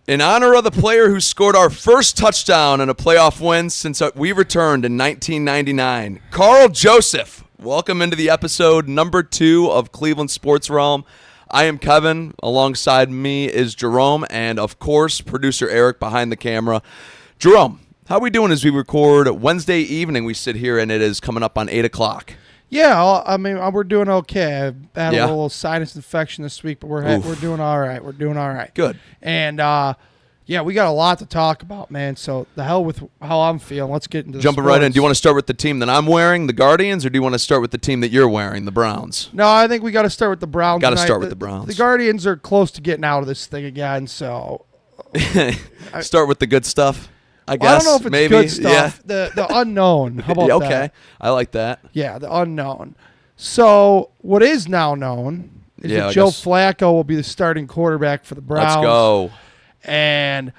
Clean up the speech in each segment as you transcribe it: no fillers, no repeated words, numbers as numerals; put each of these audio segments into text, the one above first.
In honor of the player who scored our first touchdown in a playoff win since we returned in 1999, Carl Joseph. Welcome into the episode number 2 of Cleveland Sports Realm. I am Kevin. Alongside me is Jerome and, of course, producer Eric behind the camera. Jerome, how are we doing as we record Wednesday evening? We sit here and it is coming up on 8 o'clock. Yeah, I mean, we're doing okay. I had a little sinus infection this week, but we're doing all right. We're doing all right. Good. And, we got a lot to talk about, man. So the hell with how I'm feeling. Let's get into the Jumping right in. Do you want to start with the team that I'm wearing, the Guardians, or do you want to start with the team that you're wearing, the Browns? No, I think we got to start with the Browns. Got to start with the Browns. The Guardians are close to getting out of this thing again, so. Start with the good stuff. I guess. I don't know if it's maybe. good stuff. Yeah. The unknown. How about okay. that? I like that. Yeah, the unknown. So what is now known is that Joe Flacco will be the starting quarterback for the Browns. Let's go. And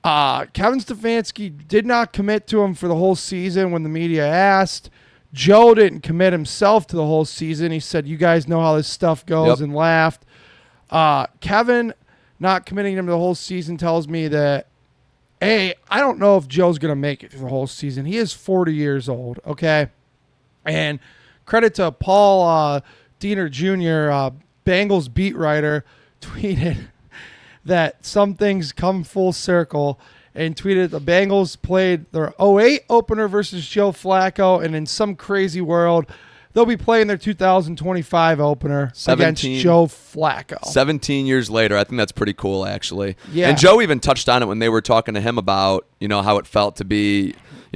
Kevin Stefanski did not commit to him for the whole season when the media asked. Joe didn't commit himself to the whole season. He said, you guys know how this stuff goes, and laughed. Kevin not committing him to the whole season tells me that, I don't know if Joe's going to make it through the whole season. He is 40 years old, okay? And credit to Paul Diener Jr., Bengals beat writer, tweeted that some things come full circle and tweeted the Bengals played their 08 opener versus Joe Flacco, and in some crazy world, they'll be playing their 2025 opener against Joe Flacco. 17 years later. I think that's pretty cool, actually. Yeah. And Joe even touched on it when they were talking to him about, how it felt to be,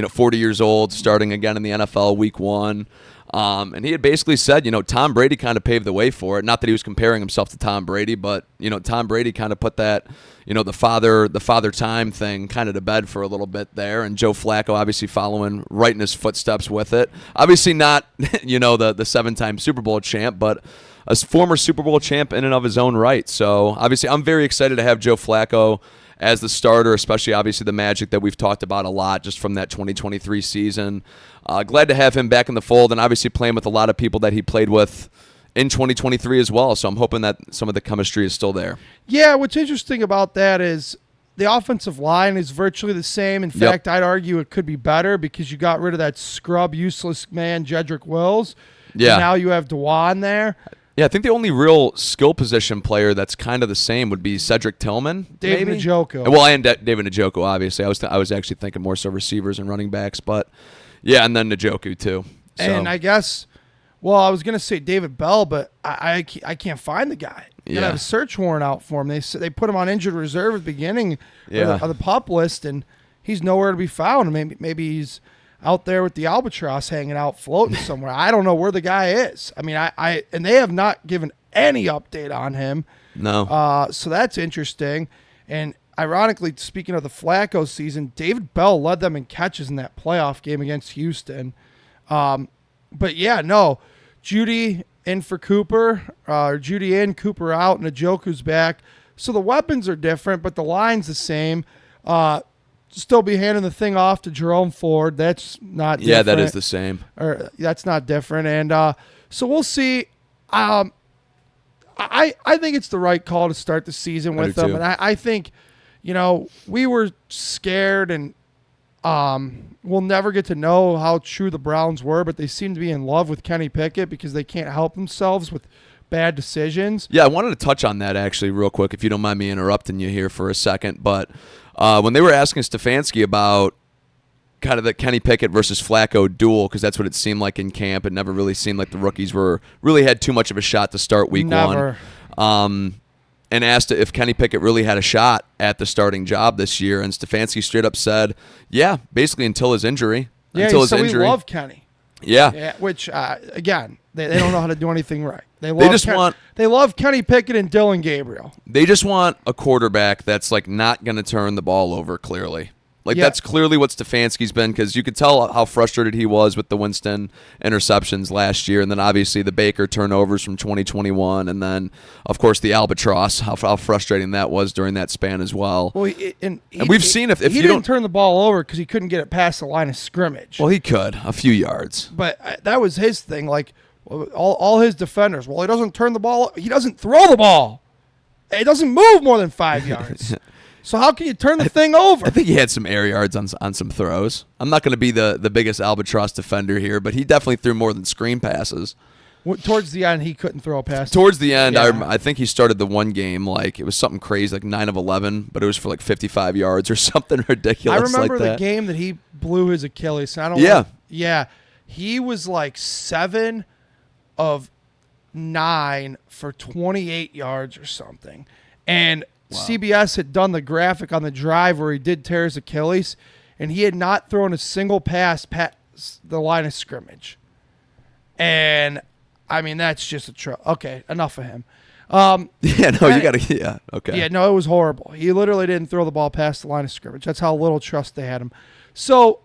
40 years old, starting again in the NFL week 1. And he had basically said, Tom Brady kind of paved the way for it. Not that he was comparing himself to Tom Brady, but, Tom Brady kind of put that, the father time thing kind of to bed for a little bit there. And Joe Flacco obviously following right in his footsteps with it. Obviously not, the 7-time Super Bowl champ, but a former Super Bowl champ in and of his own right. So obviously I'm very excited to have Joe Flacco as the starter, especially obviously the magic that we've talked about a lot just from that 2023 season. Glad to have him back in the fold and obviously playing with a lot of people that he played with in 2023 as well. So I'm hoping that some of the chemistry is still there. Yeah, what's interesting about that is the offensive line is virtually the same. In fact, I'd argue it could be better because you got rid of that scrub, useless man, Jedrick Wills. Yeah. And now you have Dewan there. Yeah, I think the only real skill position player that's kind of the same would be Cedric Tillman. David Njoku. Well, and David Njoku, obviously. I was actually thinking more so receivers and running backs, but yeah, and then Njoku too. So. And I guess, I was going to say David Bell, but I can't find the guy. You gotta have a search warrant out for him. They put him on injured reserve at the beginning of the PUP list, and he's nowhere to be found. Maybe he's out there with the albatross hanging out, floating somewhere. I don't know where the guy is. I mean, and they have not given any update on him. No. So that's interesting. And ironically, speaking of the Flacco season, David Bell led them in catches in that playoff game against Houston. But yeah, no, Judy in for Cooper, Judy in, Cooper out, and Njoku's back. So the weapons are different, but the line's the same. Still be handing the thing off to Jerome Ford. That's not different. Yeah, that is the same. Or that's not different. And so we'll see. I think it's the right call to start the season with them. And I think, we were scared and we'll never get to know how true the Browns were, but they seem to be in love with Kenny Pickett because they can't help themselves with bad decisions. Yeah, I wanted to touch on that actually real quick, if you don't mind me interrupting you here for a second. But when they were asking Stefanski about kind of the Kenny Pickett versus Flacco duel, because that's what it seemed like in camp, it never really seemed like the rookies really had too much of a shot to start week 1. And asked if Kenny Pickett really had a shot at the starting job this year, and Stefanski straight up said, yeah, basically until his injury. Yeah, until his so injury. We love Kenny. Yeah. Which, again, they don't know how to do anything right. They love Kenny Pickett and Dylan Gabriel. They just want a quarterback that's not going to turn the ball over, clearly. That's clearly what Stefanski's been, because you could tell how frustrated he was with the Winston interceptions last year, and then obviously the Baker turnovers from 2021, and then, of course, the Albatross, how frustrating that was during that span as well. Well, and we've seen if he you didn't turn the ball over because he couldn't get it past the line of scrimmage. Well, he could, a few yards. But that was his thing. All his defenders, he doesn't turn the ball, he doesn't throw the ball. It doesn't move more than 5 yards. So how can you turn the thing over? I think he had some air yards on some throws. I'm not going to be the biggest albatross defender here, but he definitely threw more than screen passes. Towards the end, he couldn't throw a pass. Towards the end, Yeah. I think he started the one game like it was something crazy, like 9 of 11, but it was for like 55 yards or something ridiculous. I remember like that. the game that he blew his Achilles. I don't. Yeah. Yeah. He was like 7 of 9 for 28 yards or something, and CBS had done the graphic on the drive where he did tear his Achilles, and he had not thrown a single pass past the line of scrimmage. And I mean, that's just okay, enough of him. Yeah, no, you got to. Yeah, okay. Yeah, no, it was horrible. He literally didn't throw the ball past the line of scrimmage. That's how little trust they had him. So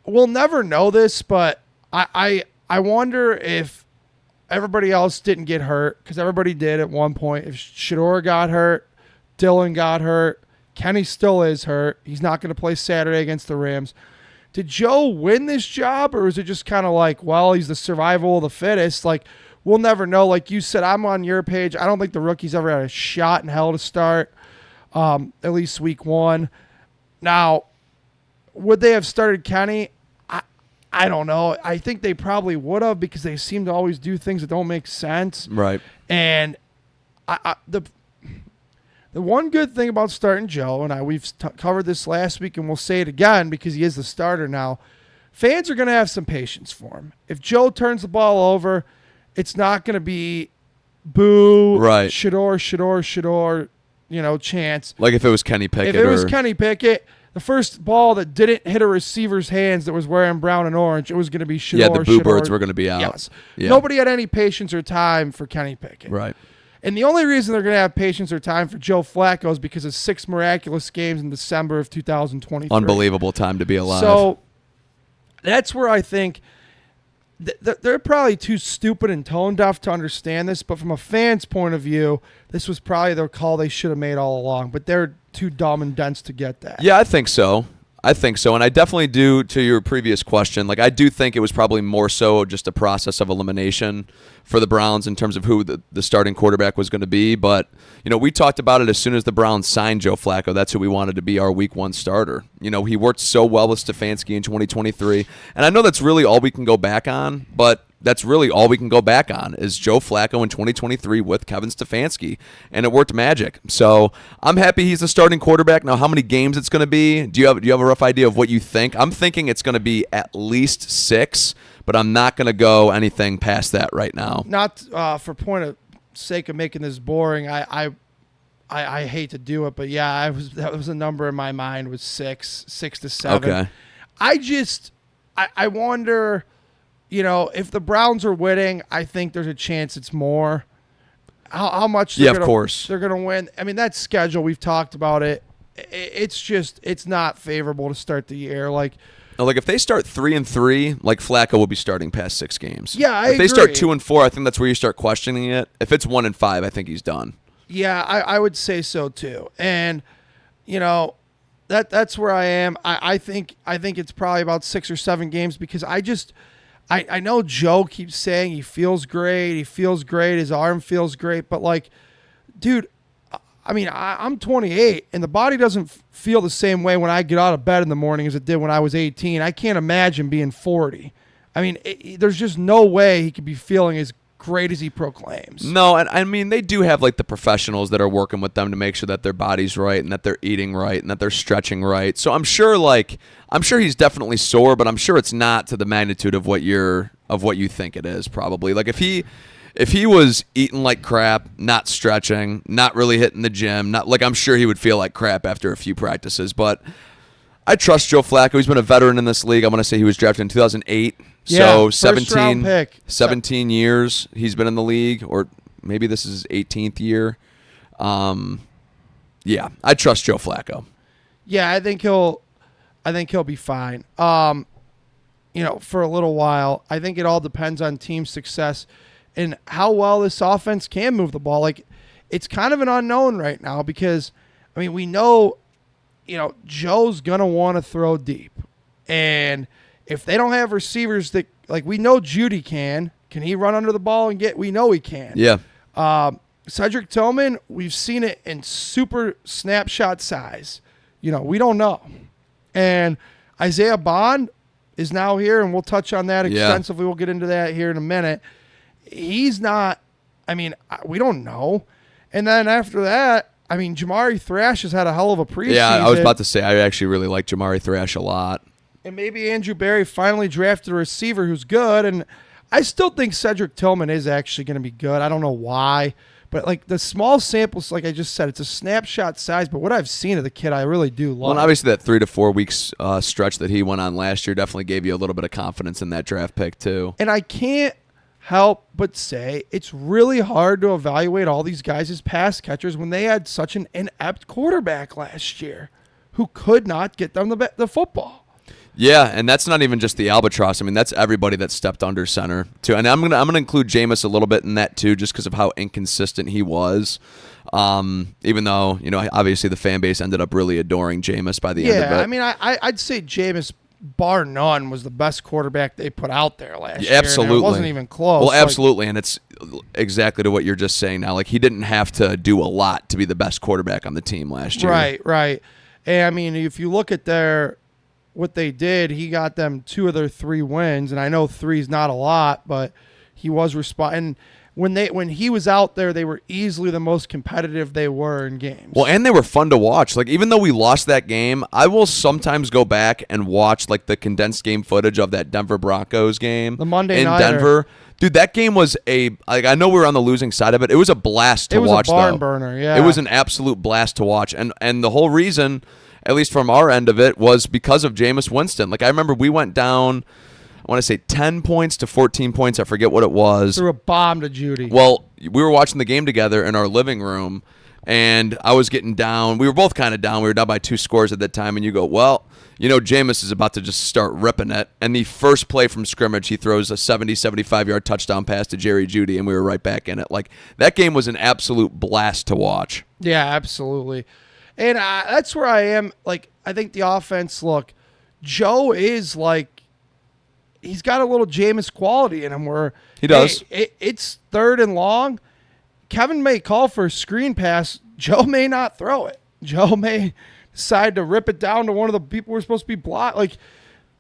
we'll never know this, but I wonder if everybody else didn't get hurt, because everybody did at one point. If Shador got hurt, Dylan got hurt, Kenny still is hurt. He's not going to play Saturday against the Rams. Did Joe win this job, or is it just kind of like, well, he's the survival of the fittest? Like, we'll never know. Like you said, I'm on your page. I don't think the rookies ever had a shot in hell to start, at least week 1. Now, would they have started Kenny? I don't know. I think they probably would have, because they seem to always do things that don't make sense. Right. And the one good thing about starting Joe, and we've covered this last week, and we'll say it again because he is the starter now, fans are going to have some patience for him. If Joe turns the ball over, it's not going to be boo, right, Shador, chance. Like if it was Kenny Pickett. If it was Kenny Pickett, the first ball that didn't hit a receiver's hands that was wearing brown and orange, it was going to be Shador. Yeah, the boo birds were going to be out. Yes. Yeah. Nobody had any patience or time for Kenny Pickett. Right. And the only reason they're going to have patience or time for Joe Flacco is because of 6 miraculous games in December of 2023. Unbelievable time to be alive. So that's where I think they're probably too stupid and tone deaf to understand this. But from a fan's point of view, this was probably the call they should have made all along. But they're too dumb and dense to get that. Yeah, I think so. And I definitely do, to your previous question, like I do think it was probably more so just a process of elimination for the Browns in terms of who the starting quarterback was going to be. But, we talked about it as soon as the Browns signed Joe Flacco. That's who we wanted to be our week 1 starter. He worked so well with Stefanski in 2023. And I know that's really all we can go back on, but that's really all we can go back on is Joe Flacco in 2023 with Kevin Stefanski, and it worked magic. So I'm happy he's the starting quarterback. Now, how many games it's going to be? Do you have a rough idea of what you think? I'm thinking it's going to be at least 6, but I'm not going to go anything past that right now. Not for point of sake of making this boring. I hate to do it, but yeah, that was a number in my mind was 6 to 7. Okay. I wonder. If the Browns are winning, I think there's a chance it's more. How much they're of course. They're going to win. I mean, that schedule, we've talked about it. It's not favorable to start the year. Like if they start 3-3, like Flacco will be starting past 6 games. Yeah, If they start 2-4, I think that's where you start questioning it. If it's 1-5, I think he's done. Yeah, I would say so too. And that's where I am. I think it's probably about 6 or 7 games because I know Joe keeps saying he feels great. His arm feels great. But, like, dude, I mean, I'm 28, and the body doesn't feel the same way when I get out of bed in the morning as it did when I was 18. I can't imagine being 40. I mean, there's just no way he could be feeling as great as he proclaims. No, and I mean, they do have, like, the professionals that are working with them to make sure that their body's right and that they're eating right and that they're stretching right. So I'm sure he's definitely sore, but I'm sure it's not to the magnitude of what you think it is, probably. Like, if he was eating like crap, not stretching, not really hitting the gym, I'm sure he would feel like crap after a few practices. But I trust Joe Flacco. He's been a veteran in this league. I'm going to say he was drafted in 2008. Yeah, so 17 pick. years he's been in the league, or maybe this is his 18th year. Yeah, I trust Joe Flacco. Yeah, I think he'll be fine. For a little while. I think it all depends on team success and how well this offense can move the ball. Like, it's kind of an unknown right now because, I mean, we know, Joe's going to want to throw deep. And if they don't have receivers we know Judy can he run under the ball and we know he can. Yeah. Cedric Tillman, we've seen it in super snapshot size. We don't know. And Isaiah Bond is now here, and we'll touch on that extensively. We'll get into that here in a minute. He's not, we don't know. And then after that, Jamari Thrash has had a hell of a preseason. Yeah, I was about to say, I actually really like Jamari Thrash a lot. And maybe Andrew Berry finally drafted a receiver who's good. And I still think Cedric Tillman is actually going to be good. I don't know why. But, the small samples, like I just said, it's a snapshot size. But what I've seen of the kid, I really do love. Well, and obviously that 3 to 4 weeks stretch that he went on last year definitely gave you a little bit of confidence in that draft pick, too. And I can't help but say it's really hard to evaluate all these guys as pass catchers when they had such an inept quarterback last year who could not get them the football. Yeah, and that's not even just the albatross. That's everybody that stepped under center too. And I'm gonna include Jameis a little bit in that too, just because of how inconsistent he was. Even though obviously the fan base ended up really adoring Jameis by the end of it. Yeah, I'd say Jameis, bar none, was the best quarterback they put out there last year. Absolutely, it wasn't even close. Well, absolutely, and it's exactly to what you're just saying now. He didn't have to do a lot to be the best quarterback on the team last year. Right. And if you look at what they did, he got them 2 of their 3 wins, and I know 3 is not a lot, but he was responding. When he was out there, they were easily the most competitive they were in games. Well, and they were fun to watch. Even though we lost that game, I will sometimes go back and watch the condensed game footage of that Denver Broncos game, the Monday in nighter. Denver. Dude, that game was I know we were on the losing side of it. It was a blast to watch. It was a barn burner. Yeah, it was an absolute blast to watch, and the whole reason, at least from our end of it, was because of Jameis Winston. I remember we went down, I want to say 10 points to 14 points. I forget what it was. Threw a bomb to Judy. Well, we were watching the game together in our living room, and I was getting down. We were both kind of down. We were down by 2 scores at that time, and you go, well, Jameis is about to just start ripping it. And the first play from scrimmage, he throws a 75-yard touchdown pass to Jerry Jeudy, and we were right back in it. That game was an absolute blast to watch. Yeah, absolutely. And that's where I am. I think the offense, look, Joe is he's got a little Jameis quality in him where he does. It's 3rd and long. Kevin may call for a screen pass. Joe may not throw it. Joe may decide to rip it down to one of the people we're supposed to be blocked.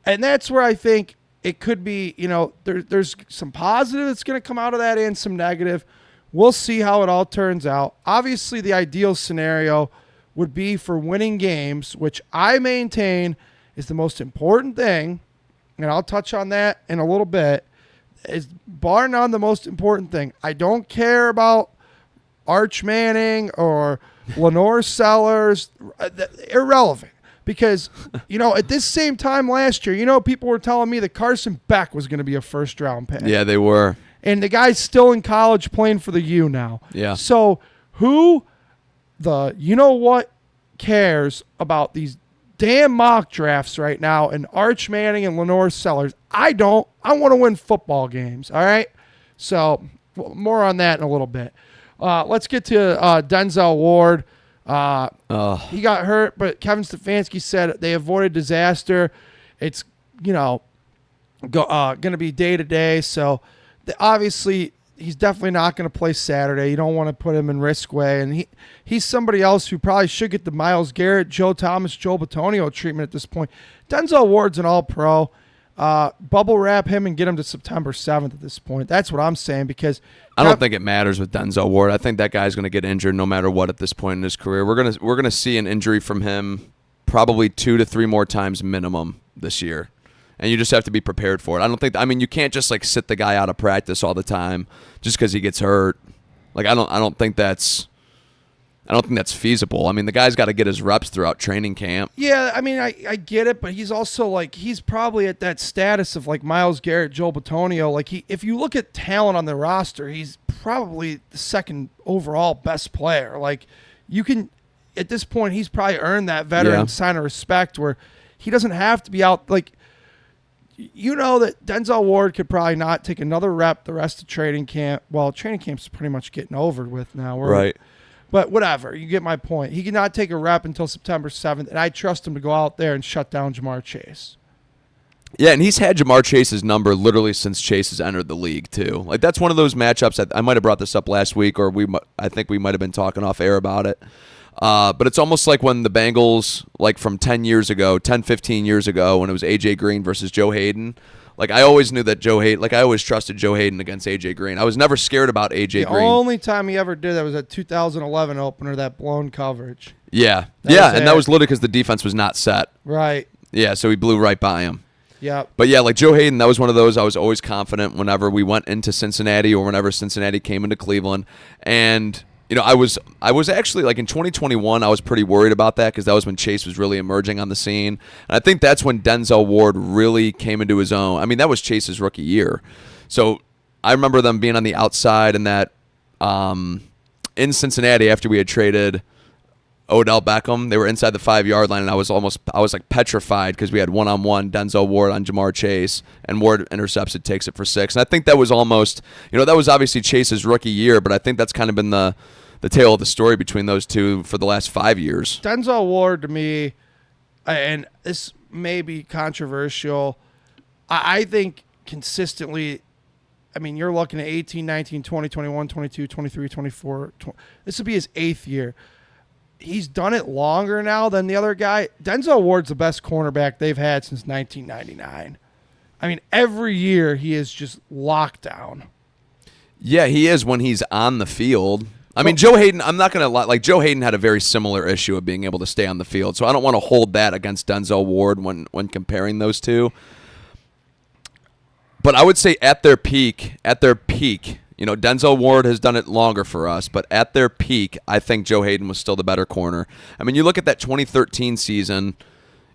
And that's where I think it could be, there's some positive that's going to come out of that and some negative. We'll see how it all turns out. Obviously, the ideal scenario would be for winning games, which I maintain is the most important thing, and I'll touch on that in a little bit, is bar none the most important thing. I don't care about Arch Manning or Lenore Sellers, irrelevant. Because, at this same time last year, people were telling me that Carson Beck was going to be a first-round pick. Yeah, they were. And the guy's still in college playing for the U now. Yeah. So what cares about these damn mock drafts right now and Arch Manning and Lenore Sellers? I don't. I want to win football games, all right? So more on that in a little bit. Let's get to Denzel Ward. He got hurt, but Kevin Stefanski said they avoided disaster. It's, going to be day-to-day, so obviously he's definitely not going to play Saturday. You don't want to put him in risk way. And he's somebody else who probably should get the Myles Garrett, Joe Thomas, Joe Bitonio treatment at this point. Denzel Ward's an all-pro. Bubble wrap him and get him to September 7th at this point. That's what I'm saying, because I don't think it matters with Denzel Ward. I think that guy's going to get injured no matter what at this point in his career. We're gonna see an injury from him probably 2 to 3 more times minimum this year. And you just have to be prepared for it. You can't just sit the guy out of practice all the time just because he gets hurt. I don't think that's feasible. The guy's got to get his reps throughout training camp. Yeah, I get it, but he's also he's probably at that status of Myles Garrett, Joe Bitonio. If you look at talent on the roster, he's probably the 2nd overall best player. You can, at this point, he's probably earned that veteran sign of respect where he doesn't have to be out. That Denzel Ward could probably not take another rep the rest of training camp. Well, training camp's pretty much getting over with now. Right. But whatever, you get my point. He cannot take a rep until September 7th, and I trust him to go out there and shut down Jamar Chase. Yeah, and he's had Jamar Chase's number literally since Chase has entered the league too. Like that's one of those matchups that I might have brought this up last week, or I think we might have been talking off air about it. But it's almost like when the Bengals, like from 10, 15 years ago, when it was A.J. Green versus Joe Hayden. Like I always knew that I always trusted Joe Hayden against A.J. Green. I was never scared about A.J. Green. The only time he ever did that was at 2011 opener, that blown coverage. Yeah, and that was literally because the defense was not set. Right. Yeah, so he blew right by him. Yeah. But yeah, like Joe Hayden, that was one of those I was always confident whenever we went into Cincinnati or whenever Cincinnati came into Cleveland. And, I was actually, like in 2021, I was pretty worried about that because that was when Chase was really emerging on the scene. And I think that's when Denzel Ward really came into his own. I mean, that was Chase's rookie year. So I remember them being on the outside and that in Cincinnati after we had traded Odell Beckham, they were inside the 5-yard line, and I was like petrified because we had one-on-one Denzel Ward on Jamar Chase, and Ward intercepts it, takes it for 6. And I think that was almost, that was obviously Chase's rookie year, but I think that's kind of been the tale of the story between those two for the last 5 years. Denzel Ward to me, and this may be controversial, I think consistently, I mean, you're looking at 18, 19, 20, 21, 22, 23, 24. This would be his 8th year. He's done it longer now than the other guy. Denzel Ward's the best cornerback they've had since 1999. I mean, every year he is just locked down. Yeah, he is when he's on the field. I mean, Joe Hayden, I'm not going to lie. Like, Joe Hayden had a very similar issue of being able to stay on the field. So I don't want to hold that against Denzel Ward when comparing those two. But I would say at their peak, Denzel Ward has done it longer for us, but at their peak, I think Joe Hayden was still the better corner. I mean, you look at that 2013 season,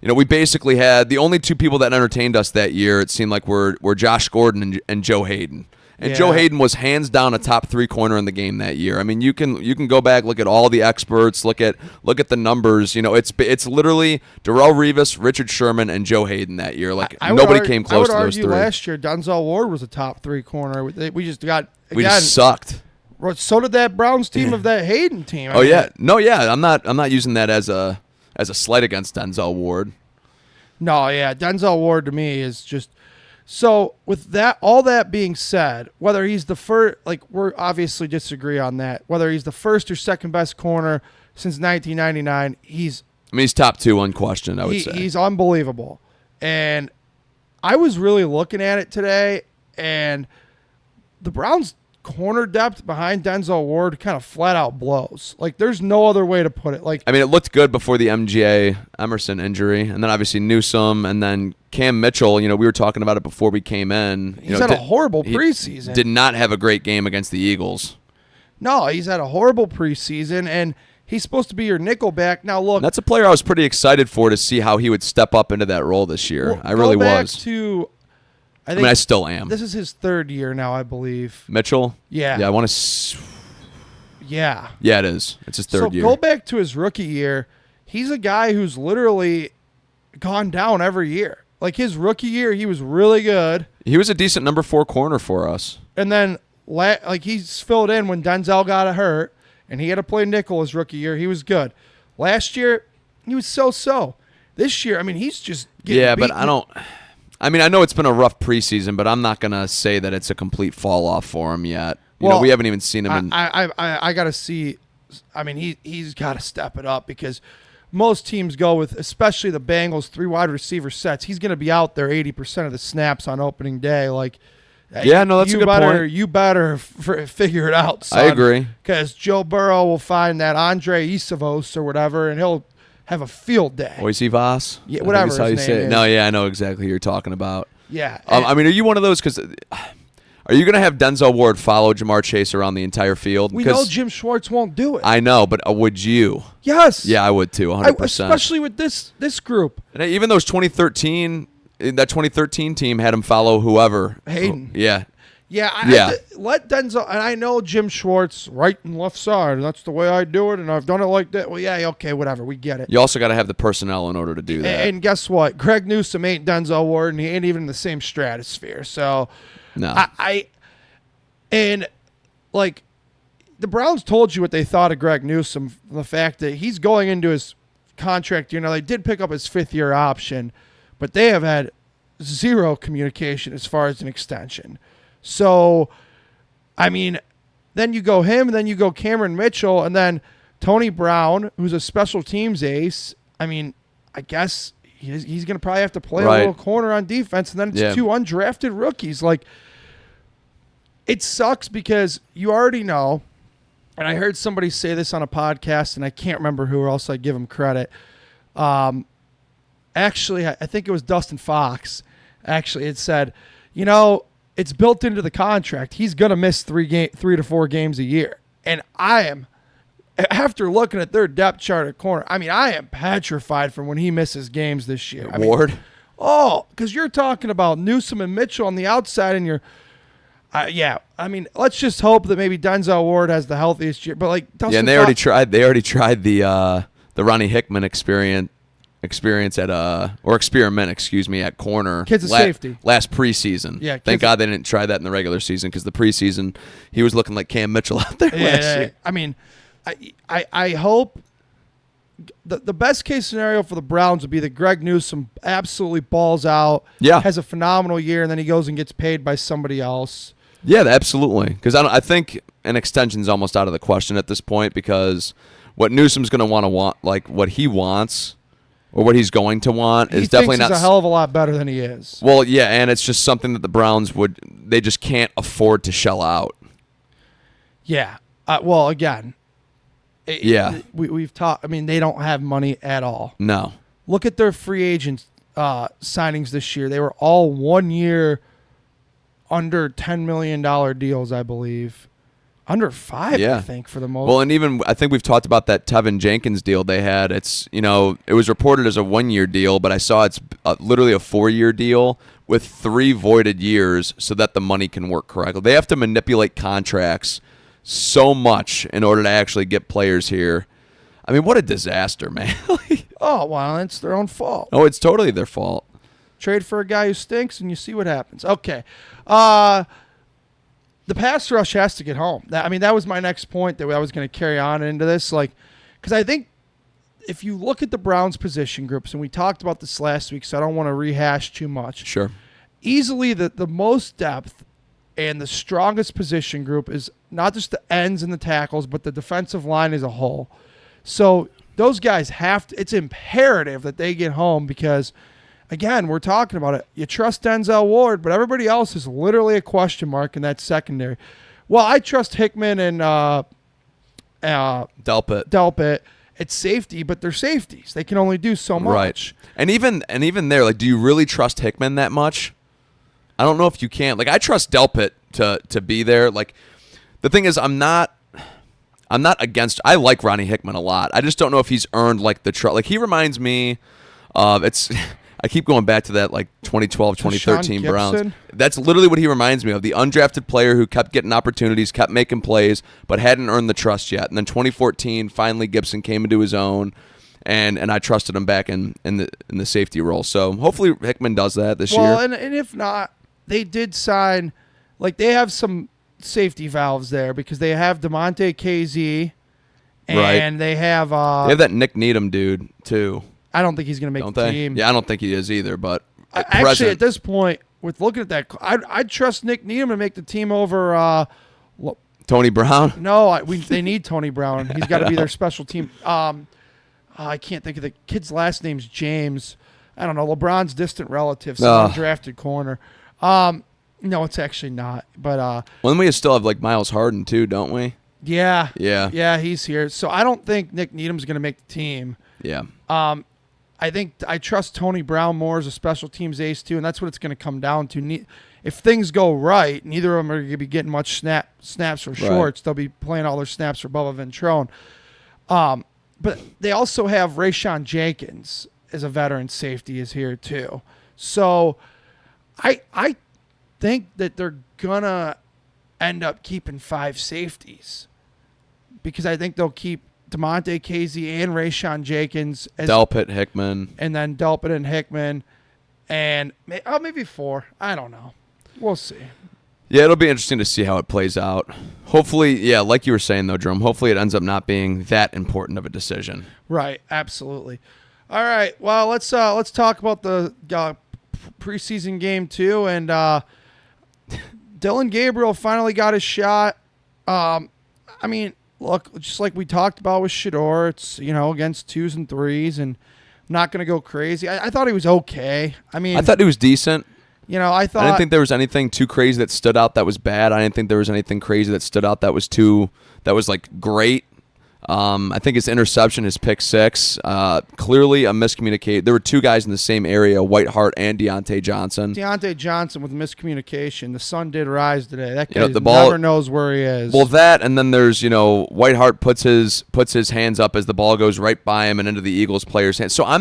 we basically had the only two people that entertained us that year, it seemed like, were Josh Gordon and Joe Hayden. And yeah. Joe Hayden was hands down a top 3 corner in the game that year. I mean, you can go back, look at all the experts, look at the numbers. It's literally Darrelle Revis, Richard Sherman, and Joe Hayden that year. Like nobody came close to those 3. Last year, Denzel Ward was a top 3 corner. We just got we just sucked. So did that Browns team of that Hayden team. I'm not using that as a slight against Denzel Ward. No, yeah, Denzel Ward to me is just. So with that, all that being said, whether he's the first, like we're obviously disagree on that, whether he's the first or second best corner since 1999, he's top 2 unquestioned, I would say. He's unbelievable. And I was really looking at it today, and the Browns' corner depth behind Denzel Ward kind of flat out blows. Like there's no other way to put it. Like I mean, it looked good before the MJ Emerson injury, and then obviously Newsome, and then Cam Mitchell. We were talking about it before we came in. He's had a horrible preseason. Did not have a great game against the Eagles. No, he's had a horrible preseason, and he's supposed to be your nickel back. Now look, that's a player I was pretty excited for to see how he would step up into that role this year. I really was. I still am. This is his 3rd year now, I believe. Mitchell? Yeah. Yeah, I want to... Yeah. Yeah, it is. It's his 3rd year. So go back to his rookie year. He's a guy who's literally gone down every year. Like his rookie year, he was really good. He was a decent number 4 corner for us. And then he's filled in when Denzel got hurt, and he had to play nickel his rookie year. He was good. Last year, he was so-so. This year, I mean, he's just getting beaten. But I know it's been a rough preseason, but I'm not going to say that it's a complete fall off for him yet. We haven't even seen him. I got to see. I mean, he's got to step it up because most teams go with, especially the Bengals, 3 wide receiver sets. He's going to be out there 80% of the snaps on opening day. Like, that's a good point. You better figure it out, son. I agree. Because Joe Burrow will find that Andre Isavos or whatever, and he'll have a field day. Oisivas? Yeah, whatever his name is. No, yeah, I know exactly who you're talking about. Yeah. I mean, are you one of those? Because are you going to have Denzel Ward follow Jamar Chase around the entire field? We know Jim Schwartz won't do it. I know, but would you? Yes. Yeah, I would too, 100%. Especially with this group. And even those 2013 team had him follow whoever. Hayden. Yeah. Yeah, let Denzel, and I know Jim Schwartz, right and left side, and that's the way I do it, and I've done it like that. Well, yeah, okay, whatever, we get it. You also got to have the personnel in order to do that. And guess what? Greg Newsome ain't Denzel Ward, and he ain't even in the same stratosphere. So, no. And the Browns told you what they thought of Greg Newsome, the fact that he's going into his contract. They did pick up his 5th-year option, but they have had zero communication as far as an extension. So, I mean, then you go him, and then you go Cameron Mitchell, and then Tony Brown, who's a special teams ace. I mean, I guess he's going to probably have to play a little corner on defense, and then it's two undrafted rookies. Like, it sucks because you already know, and I heard somebody say this on a podcast, and I can't remember who, or else I give him credit. Actually, I think it was Dustin Fox. Actually, it said, it's built into the contract. He's going to miss 3 to 4 games a year. And I am, after looking at their depth chart at corner, I mean, I am petrified from when he misses games this year. Ward? Because you're talking about Newsome and Mitchell on the outside, and you're, I mean, let's just hope that maybe Denzel Ward has the healthiest year. But like, Dustin and they already tried the Ronnie Hickman experiment at corner. Kid's a safety. Last preseason. Yeah. Thank God they didn't try that in the regular season, because the preseason he was looking like Cam Mitchell out there last year. I mean, I hope the best case scenario for the Browns would be that Greg Newsome absolutely balls out, has a phenomenal year, and then he goes and gets paid by somebody else. Yeah, absolutely. Because I think an extension is almost out of the question at this point, because what Newsome's going to want, like what he wants or what he's going to want, is definitely not. He's a hell of a lot better than he is. Well, yeah, and it's just something that the Browns they just can't afford to shell out. Yeah. Well, again. We've talked. I mean, they don't have money at all. No. Look at their free agent signings this year. They were all 1 year, under $10 million deals, I believe. Under 5, I think, for the most. Well, and even I think we've talked about that Tevin Jenkins deal they had. It's it was reported as a 1 year deal, but I saw it's literally a 4 year deal with 3 voided years, so that the money can work correctly. They have to manipulate contracts so much in order to actually get players here. I mean, what a disaster, man. Well, it's their own fault. Oh, it's totally their fault. Trade for a guy who stinks, and you see what happens. Okay. The pass rush has to get home. That was my next point that I was going to carry on into this. Because I think if you look at the Browns position groups, and we talked about this last week, so I don't want to rehash too much. Sure. Easily the most depth and the strongest position group is not just the ends and the tackles, but the defensive line as a whole. So those guys it's imperative that they get home, because, again, we're talking about it. You trust Denzel Ward, but everybody else is literally a question mark in that secondary. Well, I trust Hickman and Delpit at safety, but they're safeties. They can only do so much. Right. And even there, like, do you really trust Hickman that much? I don't know if you can. Like, I trust Delpit to be there. Like, the thing is, I'm not against. I like Ronnie Hickman a lot. I just don't know if he's earned like the trust. Like, he reminds me of I keep going back to that, like, 2012, 2013 Browns. That's literally what he reminds me of. The undrafted player who kept getting opportunities, kept making plays, but hadn't earned the trust yet. And then 2014, finally Gibson came into his own, and I trusted him back in the safety role. So hopefully Hickman does that this year. Well, and if not, they did sign, like, they have some safety valves there, because they have DeMonte KZ, and they have that Nick Needham dude too. I don't think he's going to make the team. Yeah, I don't think he is either. But actually, at this point, with looking at that, I'd trust Nick Needham to make the team over Tony Brown. No, they need Tony Brown. He's got to be their special team. I can't think of the kid's last name's James. I don't know. LeBron's distant relative, some undrafted corner. No, it's actually not. But well, then we still have like Miles Harden too, don't we? Yeah, he's here. So I don't think Nick Needham's going to make the team. Yeah. I think I trust Tony Brown more as a special teams ace too, and that's what it's going to come down to. If things go right, neither of them are going to be getting much snaps for shorts. Right. They'll be playing all their snaps for Bubba Ventrone. But they also have Rayshon Jenkins as a veteran safety is here too. So I think that they're going to end up keeping 5 safeties, because I think they'll keep DeMonte KZ and Rayshon Jenkins. Delpit, Hickman. And then Delpit and Hickman. And maybe 4. I don't know. We'll see. Yeah, it'll be interesting to see how it plays out. Hopefully, yeah, like you were saying, though, Jerome, hopefully it ends up not being that important of a decision. Right, absolutely. All right, well, let's talk about the preseason game too, and Dylan Gabriel finally got his shot. I mean, look, just like we talked about with Shedeur, it's, against 2s and 3s, and I'm not going to go crazy. I thought he was okay. I mean, I thought he was decent. I thought... I didn't think there was anything too crazy that stood out that was bad. I didn't think there was anything crazy that stood out that was like great. I think his interception, his pick six, clearly a miscommunication. There were two guys in the same area, Whitehart and Deontay Johnson. Deontay Johnson with miscommunication. The sun did rise today. That guy the ball never knows where he is. Well, that, and then there's, Whitehart puts his hands up as the ball goes right by him and into the Eagles player's hands. So I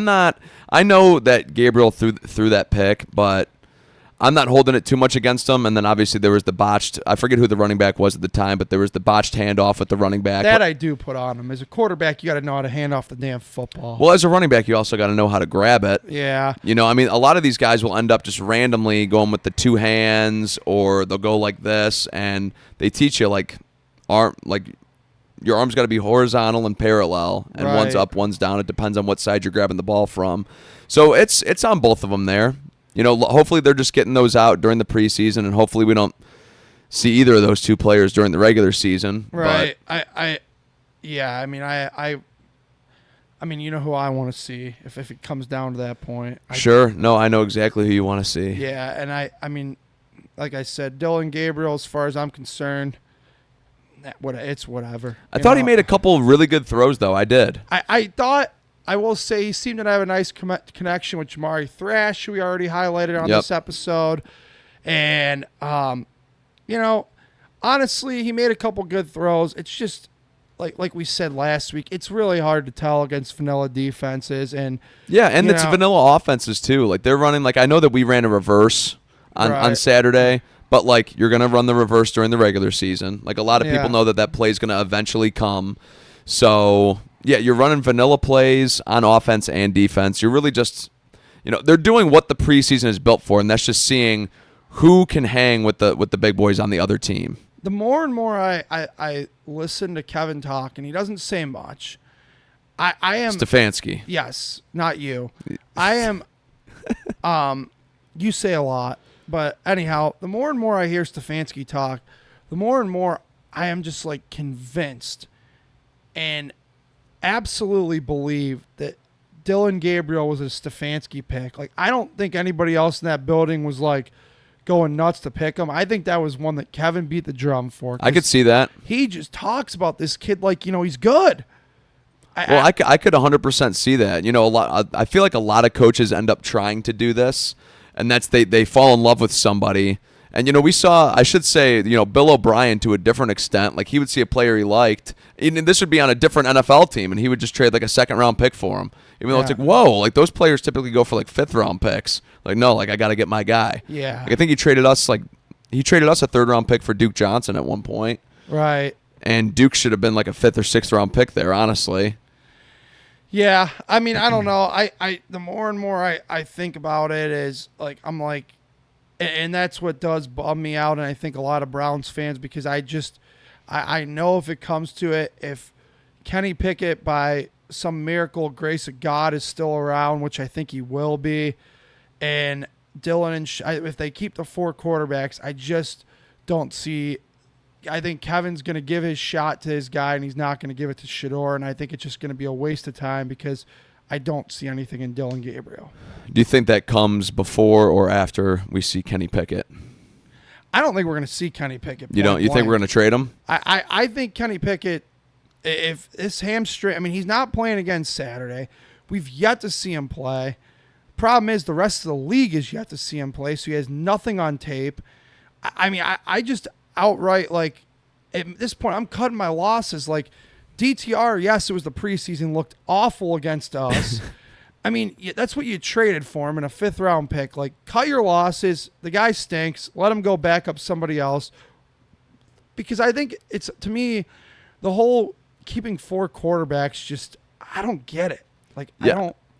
know that Gabriel threw that pick, but I'm not holding it too much against him. And then obviously there was the botched, I forget who the running back was at the time, but there was the botched handoff with the running back. That I do put on him. As a quarterback, you got to know how to hand off the damn football. Well, as a running back, you also got to know how to grab it. Yeah. A lot of these guys will end up just randomly going with the two hands, or they'll go like this, and they teach you your arm's got to be horizontal and parallel, and right. One's up, one's down. It depends on what side you're grabbing the ball from. So it's on both of them there. Hopefully they're just getting those out during the preseason, and hopefully we don't see either of those two players during the regular season. Right. But I you know who I want to see if it comes down to that point. Sure. No, I know exactly who you want to see. Yeah, and I mean, like I said, Dylan Gabriel, as far as I'm concerned, it's whatever. I thought he made a couple really good throws, though. I did. I will say he seemed to have a nice connection with Jamari Thrash, who we already highlighted on this episode. And, honestly, he made a couple good throws. It's just, like we said last week, it's really hard to tell against vanilla defenses. And it's vanilla offenses, too. Like, they're running, I know that we ran a reverse on Saturday, but, you're going to run the reverse during the regular season. A lot of people know that play is going to eventually come. So... yeah, you're running vanilla plays on offense and defense. You're really just, they're doing what the preseason is built for, and that's just seeing who can hang with the big boys on the other team. The more and more I listen to Kevin talk, and he doesn't say much, I am... Stefanski. Yes, not you. I am... you say a lot, but anyhow, the more and more I hear Stefanski talk, the more and more I am just, convinced and... absolutely believe that Dylan Gabriel was a Stefanski pick. I don't think anybody else in that building was going nuts to pick him. I think that was one that Kevin beat the drum for. I could see that. He just talks about this kid he's good. I could 100% see that. I feel like a lot of coaches end up trying to do this, and that's they fall in love with somebody. And, we saw, I should say, Bill O'Brien to a different extent. He would see a player he liked. And this would be on a different NFL team, and he would just trade, a second-round pick for him. Even though it's whoa, those players typically go for, fifth-round picks. No, I got to get my guy. Yeah. I think he traded us, a third-round pick for Duke Johnson at one point. Right. And Duke should have been, a fifth- or sixth-round pick there, honestly. Yeah. I mean, I don't know. The more and more I think about it is, I'm and that's what does bum me out, and I think a lot of Browns fans, because I know if it comes to it, if Kenny Pickett, by some miracle grace of God, is still around, which I think he will be, and Dylan and if they keep the four quarterbacks, I just don't see. I think Kevin's going to give his shot to his guy, and he's not going to give it to Shedeur, and I think it's just going to be a waste of time because I don't see anything in Dylan Gabriel. Do you think that comes before or after we see Kenny Pickett? I don't think we're going to see Kenny Pickett. You don't? You think we're going to trade him? I think Kenny Pickett, if his hamstring, he's not playing again Saturday. We've yet to see him play. Problem is the rest of the league is yet to see him play, so he has nothing on tape. I just outright, at this point, I'm cutting my losses. DTR, yes, it was the preseason, looked awful against us. That's what you traded for him in a fifth-round pick. Cut your losses. The guy stinks. Let him go back up somebody else. Because I think it's, to me, the whole keeping four quarterbacks, just, I don't get it.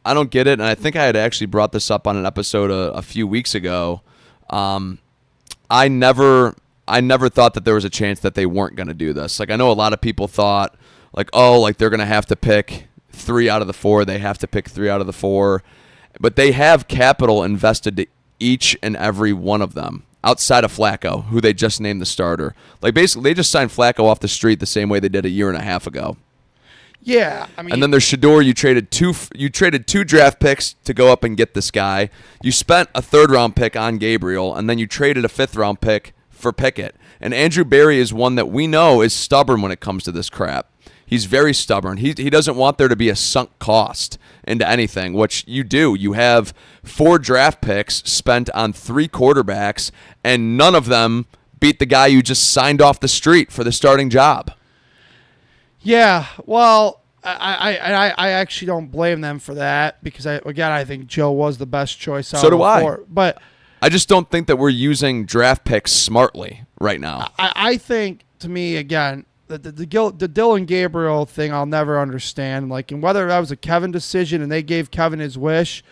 I don't get it, and I think I had actually brought this up on an episode a few weeks ago. I never thought that there was a chance that they weren't going to do this. I know a lot of people thought, they're going to have to pick 3 out of the 4. They have to pick 3 out of the 4. But they have capital invested to each and every one of them, outside of Flacco, who they just named the starter. Like, basically, they just signed Flacco off the street the same way they did a year and a half ago. Yeah, I mean, and then there's Shador. You traded two draft picks to go up and get this guy. You spent a 3rd-round pick on Gabriel, and then you traded a 5th-round pick for Pickett. And Andrew Berry is one that we know is stubborn when it comes to this crap. He's very stubborn. He doesn't want there to be a sunk cost into anything, which you do. You have 4 draft picks spent on 3 quarterbacks, and none of them beat the guy you just signed off the street for the starting job. Yeah, well, I actually don't blame them for that because, I think Joe was the best choice. So do I. But I just don't think that we're using draft picks smartly right now. I think, to me, again, the Dylan Gabriel thing I'll never understand. Like, and whether that was a Kevin decision and they gave Kevin his wish,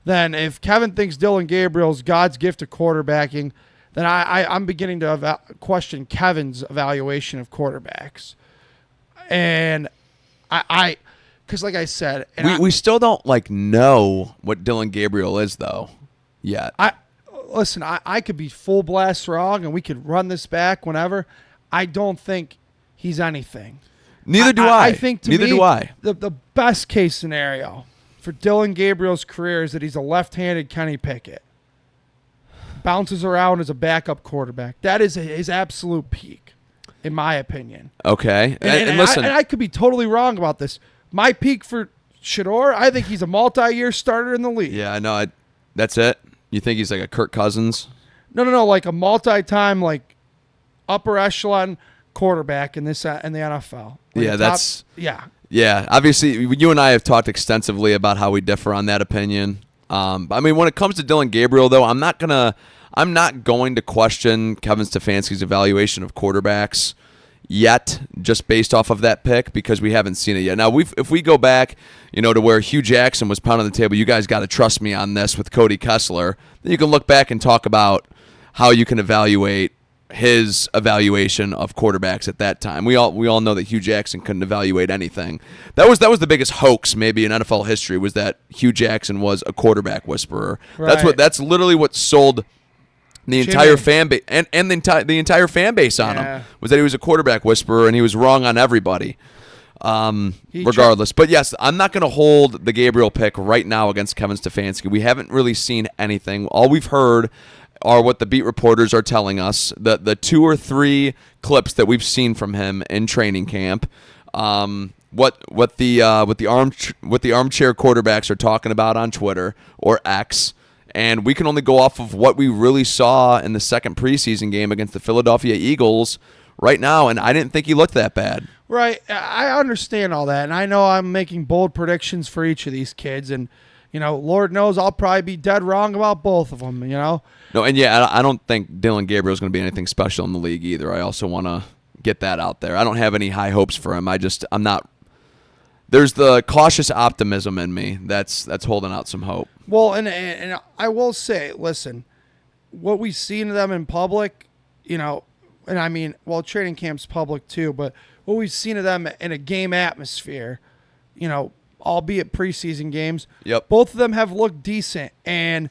then if Kevin thinks Dylan Gabriel's God's gift to quarterbacking, then I'm beginning to question Kevin's evaluation of quarterbacks. And because like I said, we still don't know what Dylan Gabriel is though yet. Listen, I could be full blast wrong, and we could run this back whenever. I don't think he's anything. Neither do I. I think Neither do I. The best case scenario for Dylan Gabriel's career is that he's a left-handed Kenny Pickett. Bounces around as a backup quarterback. That is his absolute peak, in my opinion. Okay. And listen. I could be totally wrong about this. My peak for Shador, I think he's a multi-year starter in the league. Yeah, I know. That's it? You think he's like a Kirk Cousins? No. Like a multi-time, upper echelon quarterback in the NFL. Yeah, obviously, you and I have talked extensively about how we differ on that opinion. But I mean, when it comes to Dylan Gabriel, though, I'm not going to question Kevin Stefanski's evaluation of quarterbacks yet, just based off of that pick, because we haven't seen it yet. Now, if we go back, to where Hugh Jackson was pounding the table, you guys got to trust me on this with Cody Kessler. Then you can look back and talk about how you can evaluate his evaluation of quarterbacks at that time. We all know that Hugh Jackson couldn't evaluate anything. That was the biggest hoax maybe in NFL history, was that Hugh Jackson was a quarterback whisperer. Right. That's literally what sold the entire fan base and the entire fan base on him, was that he was a quarterback whisperer and he was wrong on everybody. Regardless. But yes, I'm not going to hold the Gabriel pick right now against Kevin Stefanski. We haven't really seen anything. All we've heard are what the beat reporters are telling us, the 2 or 3 clips that we've seen from him in training camp, what the armchair quarterbacks are talking about on Twitter or X, and we can only go off of what we really saw in the second preseason game against the Philadelphia Eagles right now, and I didn't think he looked that bad. Right, I understand all that, and I know I'm making bold predictions for each of these kids, and Lord knows I'll probably be dead wrong about both of them. No, and yeah, I don't think Dylan Gabriel is going to be anything special in the league either. I also want to get that out there. I don't have any high hopes for him. I'm not. There's the cautious optimism in me that's holding out some hope. Well, and I will say, listen, what we've seen of them in public, and I mean, training camp's public too, but what we've seen of them in a game atmosphere, albeit preseason games, yep, both of them have looked decent. And